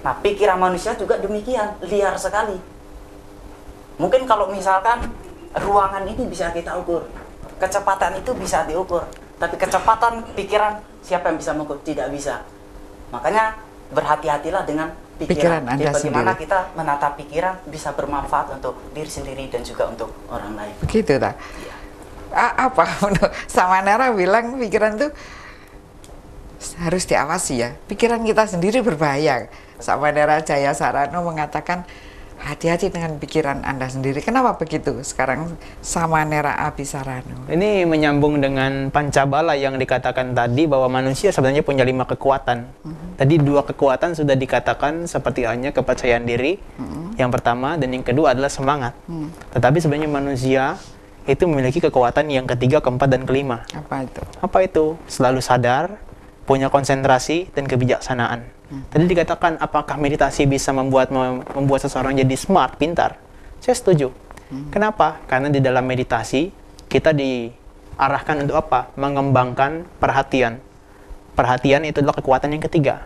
Nah, pikiran manusia juga demikian, liar sekali. Mungkin kalau misalkan ruangan ini bisa kita ukur, kecepatan itu bisa diukur, tapi kecepatan pikiran siapa yang bisa mengukur? Tidak bisa. Makanya berhati-hatilah dengan pikiran Anda bagaimana sendiri. kita menata pikiran bisa bermanfaat untuk diri sendiri dan juga untuk orang lain. Begitu tak? Apa Samanera bilang pikiran itu harus diawasi ya. Pikiran kita sendiri berbahaya. Samanera Jayasarano mengatakan hati-hati dengan pikiran Anda sendiri. Kenapa begitu? Sekarang Samanera Abhisarano. Ini menyambung dengan Pancabala yang dikatakan tadi bahwa manusia sebenarnya punya 5 kekuatan. Tadi 2 kekuatan sudah dikatakan seperti halnya kepercayaan diri. Yang pertama dan yang kedua adalah semangat. Tetapi sebenarnya manusia itu memiliki kekuatan yang ketiga, keempat, dan kelima. Apa itu? Apa itu? Selalu sadar, punya konsentrasi dan kebijaksanaan. Tadi dikatakan apakah meditasi bisa membuat seseorang jadi smart, pintar? Saya setuju. Kenapa? Karena di dalam meditasi kita diarahkan untuk apa? Mengembangkan perhatian. Perhatian itu adalah kekuatan yang ketiga.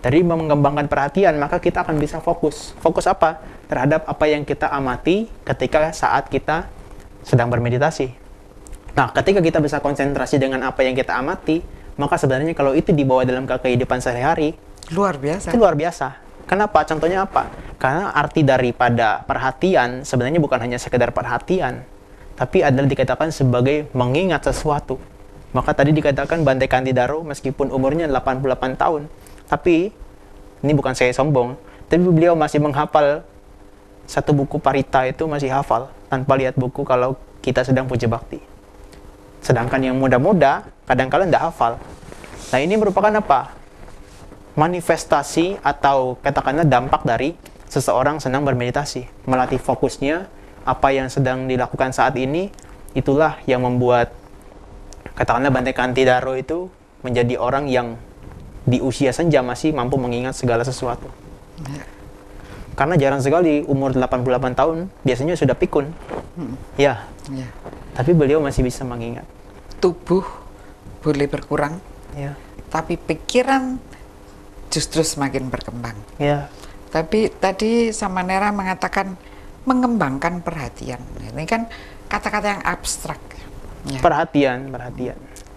Dari mengembangkan perhatian, maka kita akan bisa fokus. Fokus apa? Terhadap apa yang kita amati ketika saat kita sedang bermeditasi. Nah, ketika kita bisa konsentrasi dengan apa yang kita amati, maka sebenarnya kalau itu dibawa dalam kehidupan sehari-hari, luar biasa. Itu luar biasa. Kenapa? Contohnya apa? Karena arti daripada perhatian sebenarnya bukan hanya sekedar perhatian, tapi adalah dikatakan sebagai mengingat sesuatu. Maka tadi dikatakan Bante Kandi Daro meskipun umurnya 88 tahun, tapi ini bukan saya sombong, tapi beliau masih menghafal satu buku Parita itu masih hafal tanpa lihat buku kalau kita sedang puja bakti. Sedangkan yang muda-muda kadang-kadang tidak hafal. Nah, ini merupakan apa? manifestasi atau katakanlah dampak dari seseorang sedang bermeditasi, melatih fokusnya, apa yang sedang dilakukan saat ini, itulah yang membuat katakanlah Bante Kantidaro itu menjadi orang yang di usia senja masih mampu mengingat segala sesuatu. Karena jarang sekali umur 88 tahun biasanya sudah pikun. Ya. Tapi beliau masih bisa mengingat. Tubuh boleh berkurang, tapi pikiran justru semakin berkembang. Tapi tadi Samanera mengatakan mengembangkan perhatian. Ini kan kata-kata yang abstrak. Perhatian.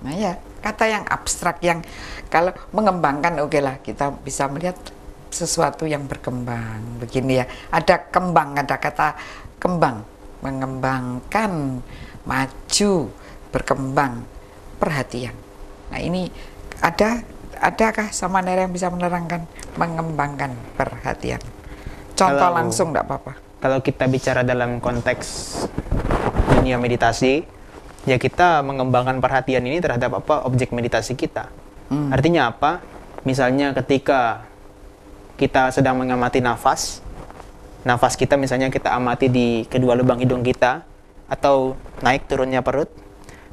Nah ya, kata yang abstrak yang kalau mengembangkan oke lah, kita bisa melihat sesuatu yang berkembang. Begini ya, ada kembang, ada kata kembang, mengembangkan, maju, berkembang, perhatian. Nah ini adakah Samanera yang bisa menerangkan mengembangkan perhatian? Contoh langsung enggak apa-apa. Kalau kita bicara dalam konteks dunia meditasi, ya kita mengembangkan perhatian ini terhadap objek meditasi kita. Artinya apa? Misalnya ketika kita sedang mengamati nafas kita misalnya kita amati di kedua lubang hidung kita atau naik turunnya perut.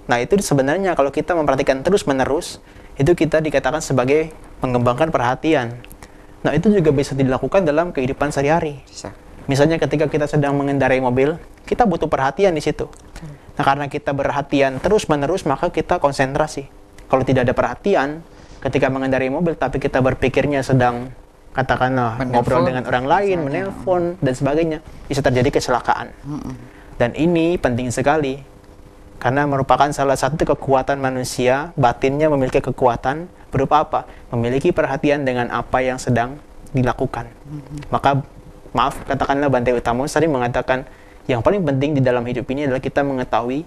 Nah itu sebenarnya kalau kita memperhatikan terus-menerus, itu kita dikatakan sebagai mengembangkan perhatian. Nah itu juga bisa dilakukan dalam kehidupan sehari-hari. Misalnya ketika kita sedang mengendarai mobil, kita butuh perhatian di situ. Nah karena kita perhatian terus-menerus, maka kita konsentrasi. Kalau tidak ada perhatian, ketika mengendarai mobil, tapi kita berpikirnya sedang katakanlah ngobrol dengan orang lain, menelpon dan sebagainya, bisa terjadi kecelakaan. Dan ini penting sekali. Karena merupakan salah satu kekuatan manusia, batinnya memiliki kekuatan berupa apa? Memiliki perhatian dengan apa yang sedang dilakukan. Maka, maaf, katakanlah Bante Utamo sering mengatakan, yang paling penting di dalam hidup ini adalah kita mengetahui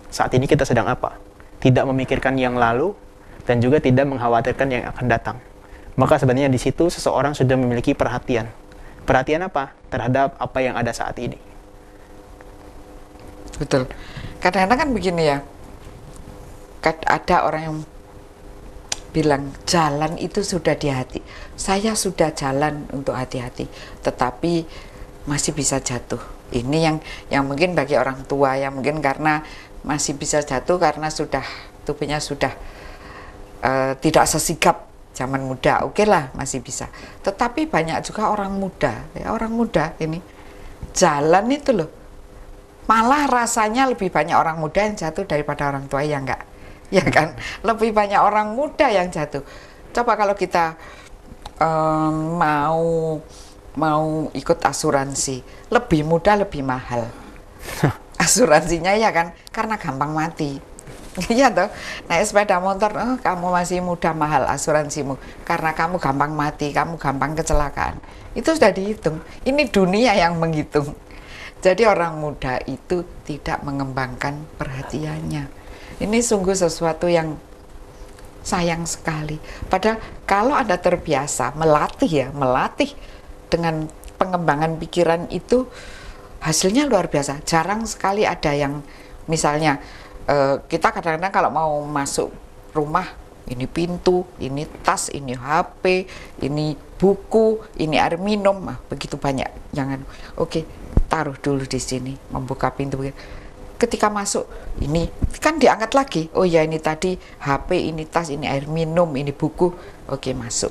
saat ini kita sedang apa. Tidak memikirkan yang lalu, dan juga tidak mengkhawatirkan yang akan datang. Maka sebenarnya di situ seseorang sudah memiliki perhatian. Perhatian apa? Terhadap apa yang ada saat ini. Betul. Kadang-kadang kan begini ya, ada orang yang bilang jalan itu sudah di hati. Saya sudah jalan untuk hati-hati, tetapi masih bisa jatuh. Ini yang mungkin bagi orang tua ya, mungkin karena masih bisa jatuh karena sudah tubuhnya sudah tidak sesigap zaman muda. Oke lah, masih bisa. Tetapi banyak juga orang muda, ya, orang muda ini jalan itu loh. Malah rasanya lebih banyak orang muda yang jatuh daripada orang tua yang enggak. Ya kan? Lebih banyak orang muda yang jatuh. Coba kalau kita mau ikut asuransi, lebih mudah lebih mahal. Asuransinya ya kan, karena gampang mati. Iya toh, naik sepeda motor, kamu masih muda mahal asuransimu, karena kamu gampang mati, kamu gampang kecelakaan. Itu sudah dihitung. Ini dunia yang menghitung. Jadi orang muda itu tidak mengembangkan perhatiannya. Ini sungguh sesuatu yang sayang sekali. Padahal kalau Anda terbiasa melatih dengan pengembangan pikiran itu, hasilnya luar biasa. Jarang sekali ada yang misalnya kita kadang-kadang kalau mau masuk rumah, ini pintu, ini tas, ini HP, ini buku, ini air minum, begitu banyak. Jangan, oke, taruh dulu di sini, membuka pintu. Ketika masuk, ini kan diangkat lagi. Oh ya, ini tadi HP, ini tas, ini air minum, ini buku. Oke, masuk.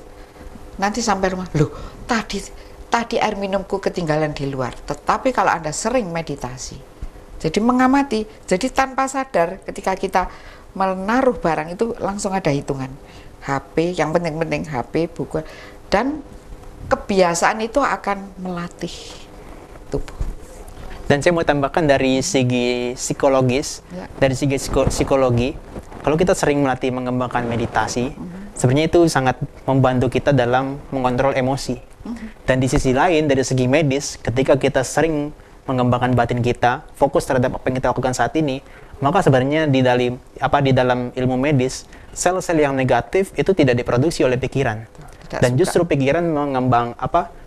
Nanti sampai rumah, loh, tadi air minumku ketinggalan di luar. Tetapi kalau Anda sering meditasi, jadi mengamati, jadi tanpa sadar ketika kita menaruh barang itu langsung ada hitungan. HP, yang penting-penting HP, buku, dan kebiasaan itu akan melatih tubuh. Dan saya mau tambahkan dari segi psikologis, dari segi psikologi, kalau kita sering melatih mengembangkan meditasi, sebenarnya itu sangat membantu kita dalam mengontrol emosi. Dan di sisi lain, dari segi medis, ketika kita sering mengembangkan batin kita, fokus terhadap apa yang kita lakukan saat ini, maka sebenarnya di dalam ilmu medis, sel-sel yang negatif itu tidak diproduksi oleh pikiran. Dan justru pikiran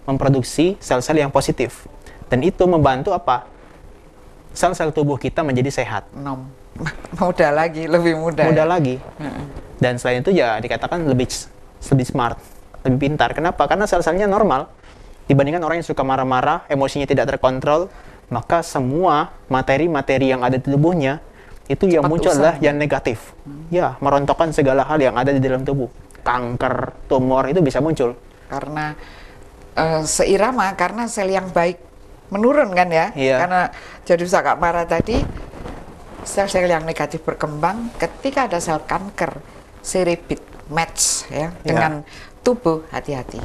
memproduksi sel-sel yang positif. Dan itu membantu sel-sel tubuh kita menjadi sehat. Mudah lagi, lebih mudah. Mudah lagi. Dan selain itu ya dikatakan lebih smart. lebih pintar. Kenapa? Karena sel-selnya normal. Dibandingkan orang yang suka marah-marah, emosinya tidak terkontrol, maka semua materi-materi yang ada di tubuhnya itu yang muncul adalah yang negatif. Ya, merontokkan segala hal yang ada di dalam tubuh. Kanker, tumor itu bisa muncul. Karena seirama, karena sel yang baik menurun kan ya. Iya. Karena jadi Kak Mara tadi, sel-sel yang negatif berkembang, ketika ada sel kanker, seribit, match ya, dengan tubuh, hati-hati.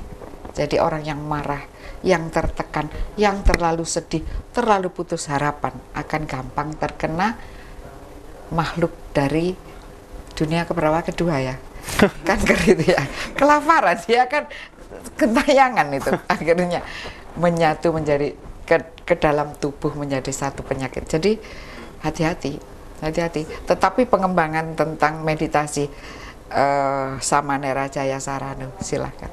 Jadi orang yang marah, yang tertekan, yang terlalu sedih, terlalu putus harapan, akan gampang terkena makhluk dari dunia keberapa kedua ya. Kanker itu ya, kelaparan, dia kan gentayangan itu akhirnya menyatu menjadi ke dalam tubuh menjadi satu penyakit. Jadi hati-hati. Tetapi pengembangan tentang meditasi Samanera Jayasaranu, silahkan.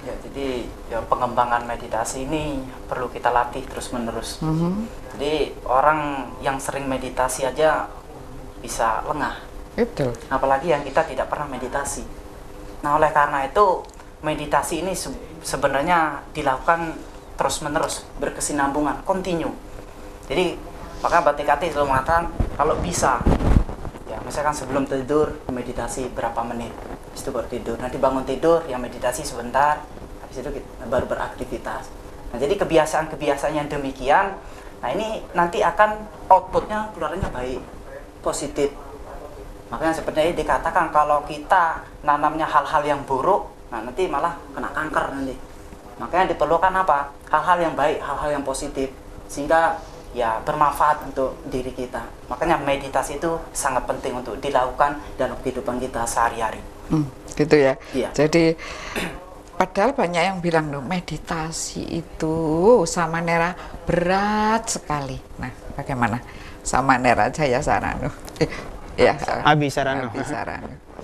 Ya, jadi ya, pengembangan meditasi ini perlu kita latih terus-menerus. Jadi orang yang sering meditasi aja bisa lengah. Betul. Apalagi yang kita tidak pernah meditasi. Nah, oleh karena itu meditasi ini sebenarnya dilakukan terus-menerus, berkesinambungan, continue. Jadi maka Batikati selalu mengatakan kalau bisa, ya misalkan sebelum tidur meditasi berapa menit, habis itu baru tidur. Nanti bangun tidur ya meditasi sebentar, habis itu kita baru beraktivitas. Nah, jadi kebiasaan-kebiasaan yang demikian, nah ini nanti akan outputnya keluarnya baik, positif. Makanya seperti dikatakan kalau kita nanamnya hal-hal yang buruk, nah nanti malah kena kanker nanti. Makanya diperlukan apa? Hal-hal yang baik, hal-hal yang positif, sehingga ya bermanfaat untuk diri kita. Makanya meditasi itu sangat penting untuk dilakukan dalam kehidupan kita sehari-hari. Gitu ya. Iya. Jadi padahal banyak yang bilang loh, meditasi itu Samanera berat sekali. Nah, bagaimana Samanera Jayasaranu? Abhisaranu.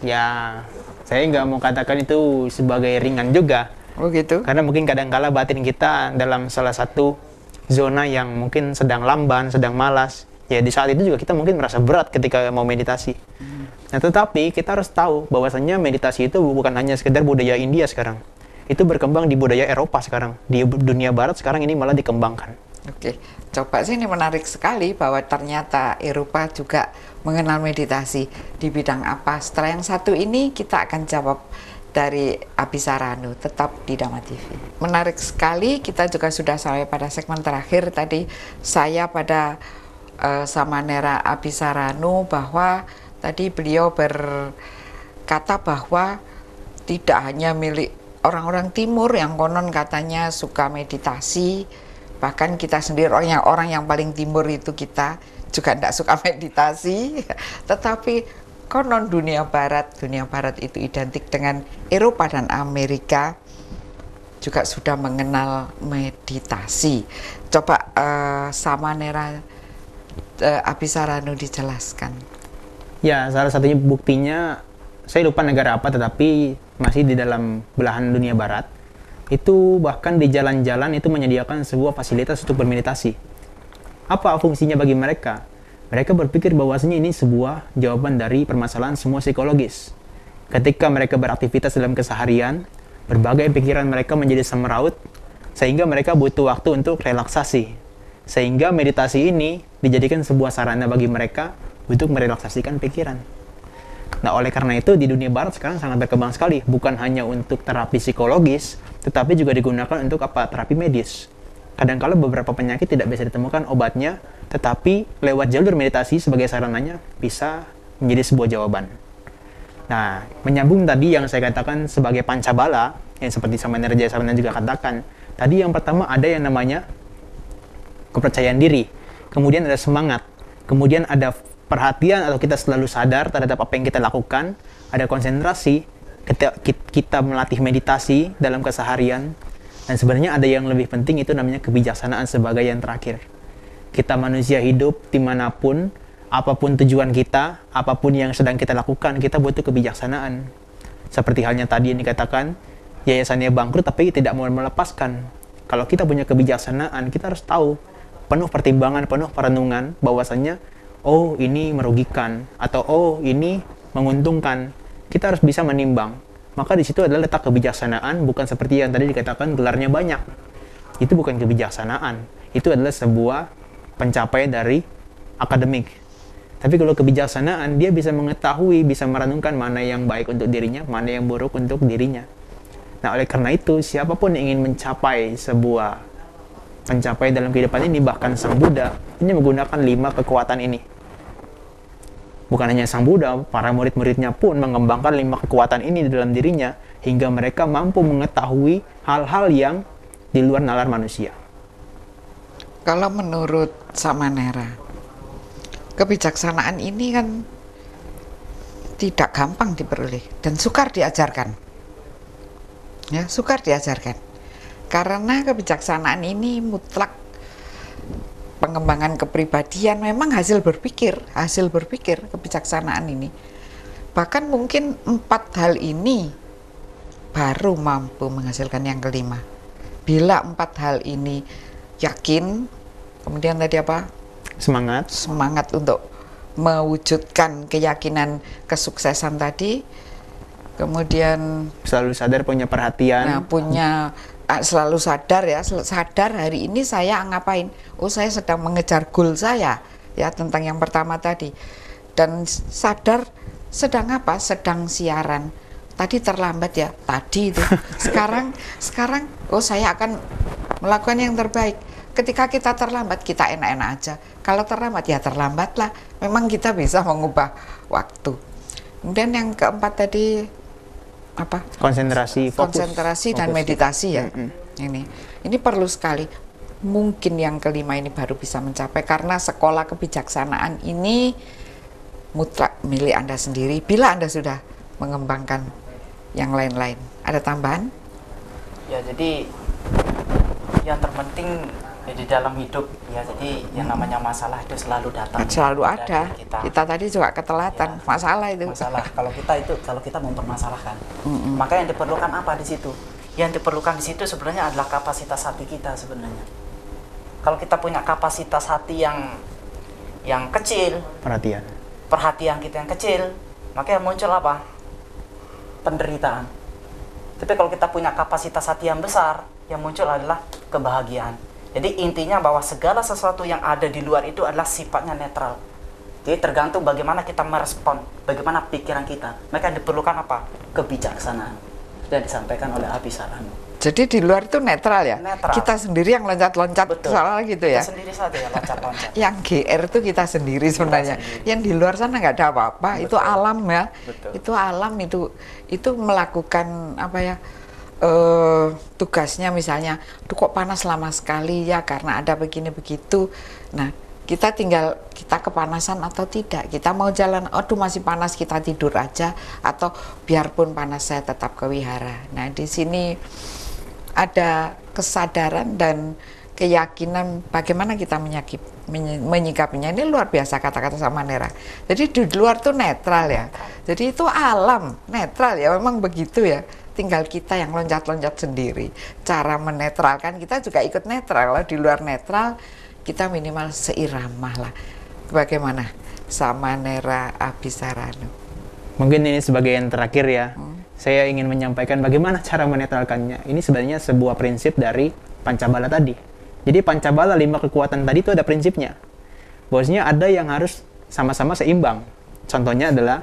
Ya, saya nggak mau katakan itu sebagai ringan juga. Oh gitu. Karena mungkin kadang-kala batin kita dalam salah satu zona yang mungkin sedang lamban, sedang malas. Ya di saat itu juga kita mungkin merasa berat ketika mau meditasi. Nah tetapi kita harus tahu bahwasannya meditasi itu bukan hanya sekedar budaya India sekarang. Itu berkembang di budaya Eropa sekarang. Di dunia Barat sekarang ini malah dikembangkan. Oke, coba sih, ini menarik sekali bahwa ternyata Eropa juga mengenal meditasi di bidang apa. Setelah yang satu ini kita akan jawab dari Abhisaranu, tetap di Dhamma TV. Menarik sekali, kita juga sudah sampai pada segmen terakhir tadi. Saya pada Samanera Abhisaranu bahwa tadi beliau berkata bahwa tidak hanya milik orang-orang timur yang konon katanya suka meditasi, bahkan kita sendiri orang yang paling timur itu kita juga tidak suka meditasi, tetapi konon dunia barat itu identik dengan Eropa dan Amerika juga sudah mengenal meditasi. Coba Samanera Abhisaranu dijelaskan. Ya, salah satunya buktinya, saya lupa negara apa tetapi masih di dalam belahan dunia barat. Itu bahkan di jalan-jalan itu menyediakan sebuah fasilitas untuk bermeditasi. Apa fungsinya bagi mereka? Mereka berpikir bahwasanya ini sebuah jawaban dari permasalahan semua psikologis. Ketika mereka beraktivitas dalam keseharian, berbagai pikiran mereka menjadi semeraut, sehingga mereka butuh waktu untuk relaksasi. Sehingga meditasi ini dijadikan sebuah sarana bagi mereka untuk merelaksasikan pikiran. Nah, oleh karena itu di dunia barat sekarang sangat berkembang sekali, bukan hanya untuk terapi psikologis, tetapi juga digunakan untuk apa? Terapi medis. Kadang-kala beberapa penyakit tidak bisa ditemukan obatnya, tetapi lewat jalur meditasi sebagai sarananya bisa menjadi sebuah jawaban. Nah, menyambung tadi yang saya katakan sebagai pancabala, yang seperti Samanera Jayasaranu juga katakan, tadi yang pertama ada yang namanya kepercayaan diri, kemudian ada semangat, kemudian ada perhatian atau kita selalu sadar terhadap apa yang kita lakukan, ada konsentrasi, kita melatih meditasi dalam keseharian, dan sebenarnya ada yang lebih penting, itu namanya kebijaksanaan sebagai yang terakhir. Kita manusia hidup dimanapun, apapun tujuan kita, apapun yang sedang kita lakukan, kita butuh kebijaksanaan. Seperti halnya tadi yang dikatakan, yayasannya bangkrut tapi tidak mau melepaskan. Kalau kita punya kebijaksanaan, kita harus tahu, penuh pertimbangan, penuh perenungan, bahwasannya oh ini merugikan, atau oh ini menguntungkan. Kita harus bisa menimbang maka di situ adalah letak kebijaksanaan, bukan seperti yang tadi dikatakan gelarnya banyak. Itu bukan kebijaksanaan, itu adalah sebuah pencapaian dari akademik. Tapi kalau kebijaksanaan, dia bisa mengetahui, bisa merenungkan mana yang baik untuk dirinya, mana yang buruk untuk dirinya. Nah, oleh karena itu, siapapun yang ingin mencapai sebuah pencapaian dalam kehidupan ini, bahkan Sang Buddha, ini menggunakan 5 kekuatan ini. Bukan hanya Sang Buddha, para murid-muridnya pun mengembangkan 5 kekuatan ini di dalam dirinya, hingga mereka mampu mengetahui hal-hal yang di luar nalar manusia. Kalau menurut Samanera, kebijaksanaan ini kan tidak gampang diperoleh dan sukar diajarkan. Ya, sukar diajarkan. Karena kebijaksanaan ini mutlak pengembangan kepribadian, memang hasil berpikir kebijaksanaan ini. Bahkan mungkin 4 hal ini baru mampu menghasilkan yang kelima. Bila 4 hal ini yakin, kemudian tadi apa? Semangat untuk mewujudkan keyakinan kesuksesan tadi, kemudian selalu sadar, punya perhatian. Nah, selalu sadar ya, sadar hari ini saya ngapain. Oh, saya sedang mengejar goal saya, ya, tentang yang pertama tadi. Dan sadar sedang apa? Sedang siaran. Tadi terlambat ya, tadi itu. Sekarang oh, saya akan melakukan yang terbaik. Ketika kita terlambat, kita enak-enak aja. Kalau terlambat, ya terlambatlah. Memang kita bisa mengubah waktu. Kemudian yang keempat tadi apa? Konsentrasi, dan meditasi ya. Ini perlu sekali. Mungkin yang kelima ini baru bisa mencapai, karena sekolah kebijaksanaan ini mutlak milik Anda sendiri bila Anda sudah mengembangkan yang lain-lain. Ada tambahan? Ya, jadi yang terpenting ya, di dalam hidup ya, jadi yang namanya masalah itu selalu datang. Selalu ada. Kita tadi juga ketelatan, ya, masalah itu. Masalah kalau kita mempermasalahkan. Maka yang diperlukan apa di situ? Yang diperlukan di situ sebenarnya adalah kapasitas hati kita sebenarnya. Kalau kita punya kapasitas hati yang kecil, perhatian kita yang kecil, maka yang muncul apa? Penderitaan. Tapi kalau kita punya kapasitas hati yang besar, yang muncul adalah kebahagiaan. Jadi intinya bahwa segala sesuatu yang ada di luar itu adalah sifatnya netral. Jadi tergantung bagaimana kita merespon, bagaimana pikiran kita. Maka yang diperlukan apa? Kebijaksanaan. Dan disampaikan oleh Abhisaranu. Jadi di luar itu netral ya? Netral. Kita sendiri yang loncat-loncat, soalnya gitu ya? Kita sendiri saja ya loncat-loncat. Yang GR itu kita sendiri sebenarnya. Yang di luar sana nggak ada apa-apa. Itu alam ya. Betul. Itu alam, itu melakukan apa ya? Tugasnya misalnya, kok panas lama sekali ya karena ada begini begitu. Nah, kita tinggal kita kepanasan atau tidak. Kita mau jalan, aduh masih panas, kita tidur aja, atau biarpun panas saya tetap ke wihara. Nah, di sini ada kesadaran dan keyakinan bagaimana kita menyikapinya. Ini luar biasa kata-kata Samanera. Jadi di luar tuh netral ya. Jadi itu alam netral ya, memang begitu ya. Tinggal kita yang loncat-loncat sendiri. Cara menetralkan, kita juga ikut netral. Kalau di luar netral, kita minimal seirama lah. Bagaimana Samanera Abhisaranu? Mungkin ini sebagai yang terakhir ya. Saya ingin menyampaikan bagaimana cara menetralkannya. Ini sebenarnya sebuah prinsip dari Pancabala tadi. Jadi Pancabala 5 kekuatan tadi itu ada prinsipnya. Bahwasanya ada yang harus sama-sama seimbang. Contohnya adalah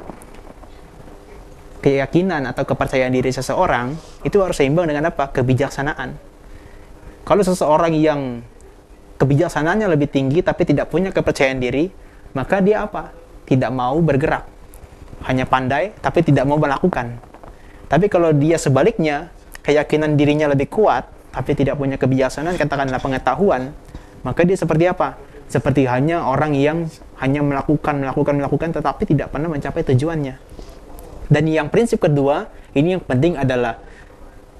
keyakinan atau kepercayaan diri seseorang itu harus seimbang dengan apa? Kebijaksanaan. Kalau seseorang yang kebijaksanaannya lebih tinggi tapi tidak punya kepercayaan diri, maka dia apa? Tidak mau bergerak. Hanya pandai tapi tidak mau melakukan. Tapi kalau dia sebaliknya, keyakinan dirinya lebih kuat tapi tidak punya kebijaksanaan, katakanlah pengetahuan, maka dia seperti apa? Seperti hanya orang yang hanya melakukan tetapi tidak pernah mencapai tujuannya. Dan yang prinsip kedua, ini yang penting adalah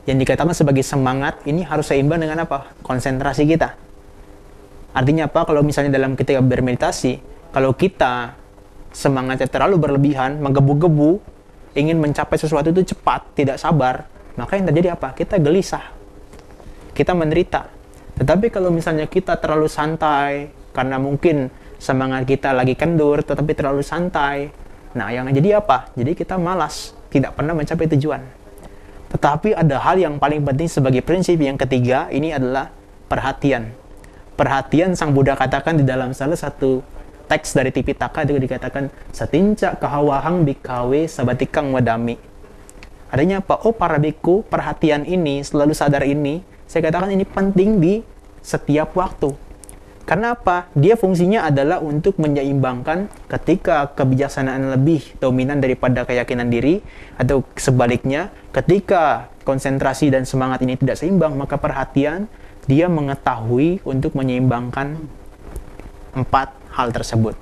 yang dikatakan sebagai semangat, ini harus seimbang dengan apa? Konsentrasi kita. Artinya apa? Kalau misalnya dalam ketika bermeditasi, kalau kita semangatnya terlalu berlebihan, menggebu-gebu, ingin mencapai sesuatu itu cepat, tidak sabar, maka yang terjadi apa? Kita gelisah, kita menderita. Tetapi kalau misalnya kita terlalu santai, karena mungkin semangat kita lagi kendur, tetapi terlalu santai, nah yang jadi apa? Jadi kita malas, tidak pernah mencapai tujuan. Tetapi ada hal yang paling penting sebagai prinsip yang ketiga, ini adalah perhatian. Perhatian Sang Buddha katakan di dalam salah satu teks dari Tipitaka itu dikatakan satinca kahawahang bikawe sabatikang wadami. Artinya apa? Oh para biku, perhatian ini, selalu sadar ini, saya katakan ini penting di setiap waktu. Karena apa? Dia fungsinya adalah untuk menyeimbangkan ketika kebijaksanaan lebih dominan daripada keyakinan diri, atau sebaliknya, ketika konsentrasi dan semangat ini tidak seimbang, maka perhatian dia mengetahui untuk menyeimbangkan 4 hal tersebut.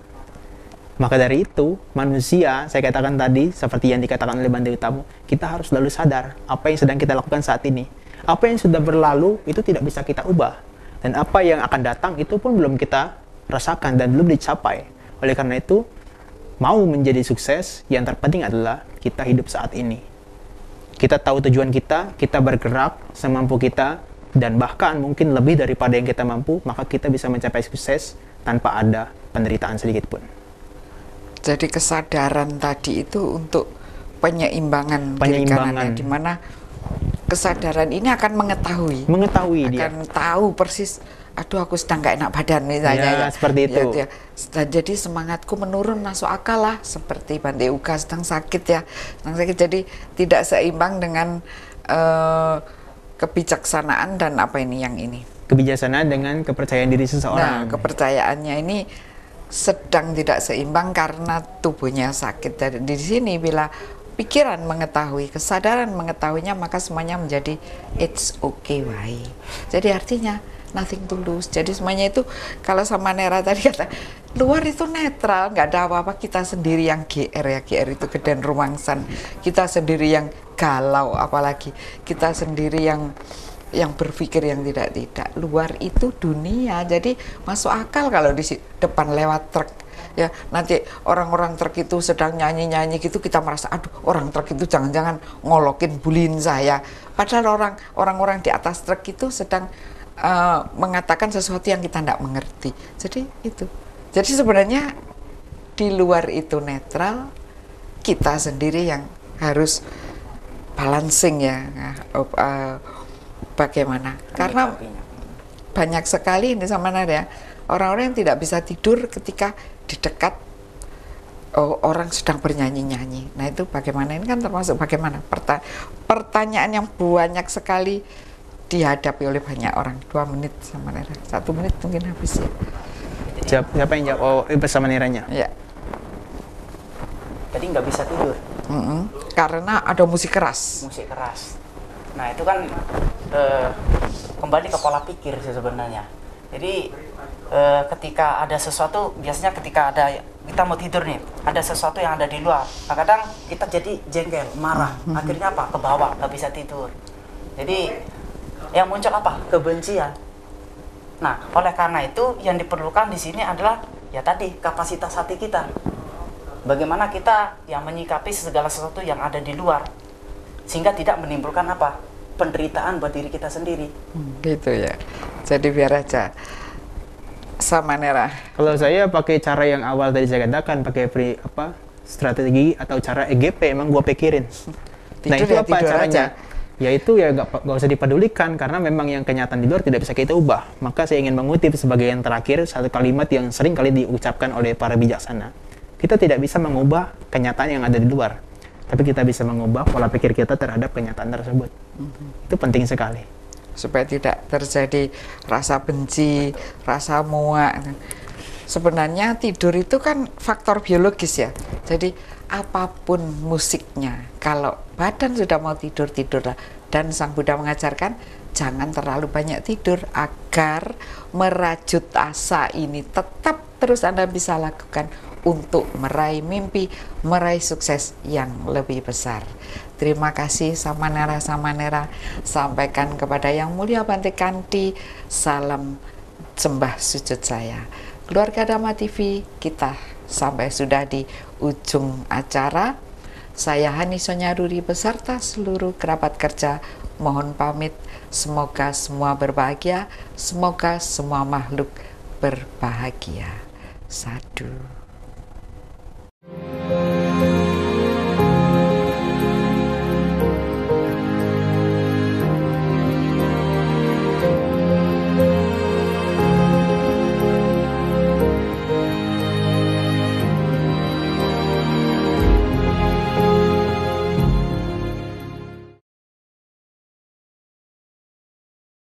Maka dari itu, manusia, saya katakan tadi, seperti yang dikatakan oleh Bante Utamo, kita harus selalu sadar apa yang sedang kita lakukan saat ini. Apa yang sudah berlalu, itu tidak bisa kita ubah. Dan apa yang akan datang, itu pun belum kita rasakan dan belum dicapai. Oleh karena itu, mau menjadi sukses, yang terpenting adalah kita hidup saat ini. Kita tahu tujuan kita bergerak semampu kita, dan bahkan mungkin lebih daripada yang kita mampu, maka kita bisa mencapai sukses tanpa ada penderitaan sedikit pun. Jadi kesadaran tadi itu untuk penyeimbanggan kiri kanannya, di mana kesadaran ini akan mengetahui dia akan tahu persis, aduh aku sedang gak enak badan misalnya, ya. Seperti itu. Jadi semangatku menurun, masuk akal lah, seperti Bante Uga sedang sakit ya, jadi tidak seimbang dengan kebijaksanaan dan apa ini yang ini. Kebijaksanaan dengan kepercayaan diri seseorang. Nah, kepercayaannya ini sedang tidak seimbang karena tubuhnya sakit. Dan di sini bila pikiran mengetahui, kesadaran mengetahuinya, maka semuanya menjadi it's okay why. Jadi artinya nothing to lose. Jadi semuanya itu, kalau sama Nera tadi kata, luar itu netral, nggak ada apa-apa, kita sendiri yang GR ya, GR itu gedean rumangsan, kita sendiri yang galau, apalagi kita sendiri yang berpikir yang tidak. Luar itu dunia, jadi masuk akal kalau di depan lewat truk ya, nanti orang-orang truk itu sedang nyanyi-nyanyi gitu, kita merasa aduh, orang truk itu jangan-jangan ngolokin, bullying saya, padahal orang-orang di atas truk itu sedang mengatakan sesuatu yang kita tidak mengerti. Jadi itu, jadi sebenarnya di luar itu netral, kita sendiri yang harus balancing ya. Bagaimana? Karena banyak sekali ini sama ya, orang-orang yang tidak bisa tidur ketika di dekat orang sedang bernyanyi-nyanyi. Nah itu bagaimana? Ini kan termasuk bagaimana? Pertanyaan yang banyak sekali dihadapi oleh banyak orang. 2 menit sama Nera, 1 menit mungkin habis ya. Siapa yang jawab? Oh, bersama Neranya. Ya. Jadi nggak bisa tidur. Karena ada musik keras. Musik keras. Nah itu kan kembali ke pola pikir sih sebenarnya. Jadi ketika ada sesuatu, biasanya ketika kita mau tidur nih, ada sesuatu yang ada di luar, nah kadang kita jadi jengkel, marah, akhirnya apa? Ke bawah, nggak bisa tidur. Jadi yang muncul apa? Kebencian. Nah oleh karena itu yang diperlukan di sini adalah ya tadi kapasitas hati kita. Bagaimana kita yang menyikapi segala sesuatu yang ada di luar, sehingga tidak menimbulkan apa? Penderitaan buat diri kita sendiri. Gitu ya. Jadi biar aja sama Nera. Kalau saya pakai cara yang awal tadi saya katakan, pakai strategi atau cara EGP, emang gua pikirin. Nah itu apa caranya? Yaitu ya gak usah dipedulikan, karena memang yang kenyataan di luar tidak bisa kita ubah. Maka saya ingin mengutip sebagai yang terakhir satu kalimat yang sering kali diucapkan oleh para bijaksana. Kita tidak bisa mengubah kenyataan yang ada di luar, tapi kita bisa mengubah pola pikir kita terhadap kenyataan tersebut. Itu penting sekali. Supaya tidak terjadi rasa benci, rasa muak. Sebenarnya tidur itu kan faktor biologis ya. Jadi apapun musiknya, kalau badan sudah mau tidur, tidurlah. Dan Sang Buddha mengajarkan jangan terlalu banyak tidur agar merajut asa ini tetap terus Anda bisa lakukan untuk meraih mimpi, meraih sukses yang lebih besar. Terima kasih sama Nera, sampaikan kepada Yang Mulia Bante Kanti, salam sembah sujud saya. Keluarga Dhamma TV, kita sampai sudah di ujung acara. Saya Hani Sonyaruri beserta seluruh kerabat kerja mohon pamit. Semoga semua berbahagia, semoga semua makhluk berbahagia. Sadhu.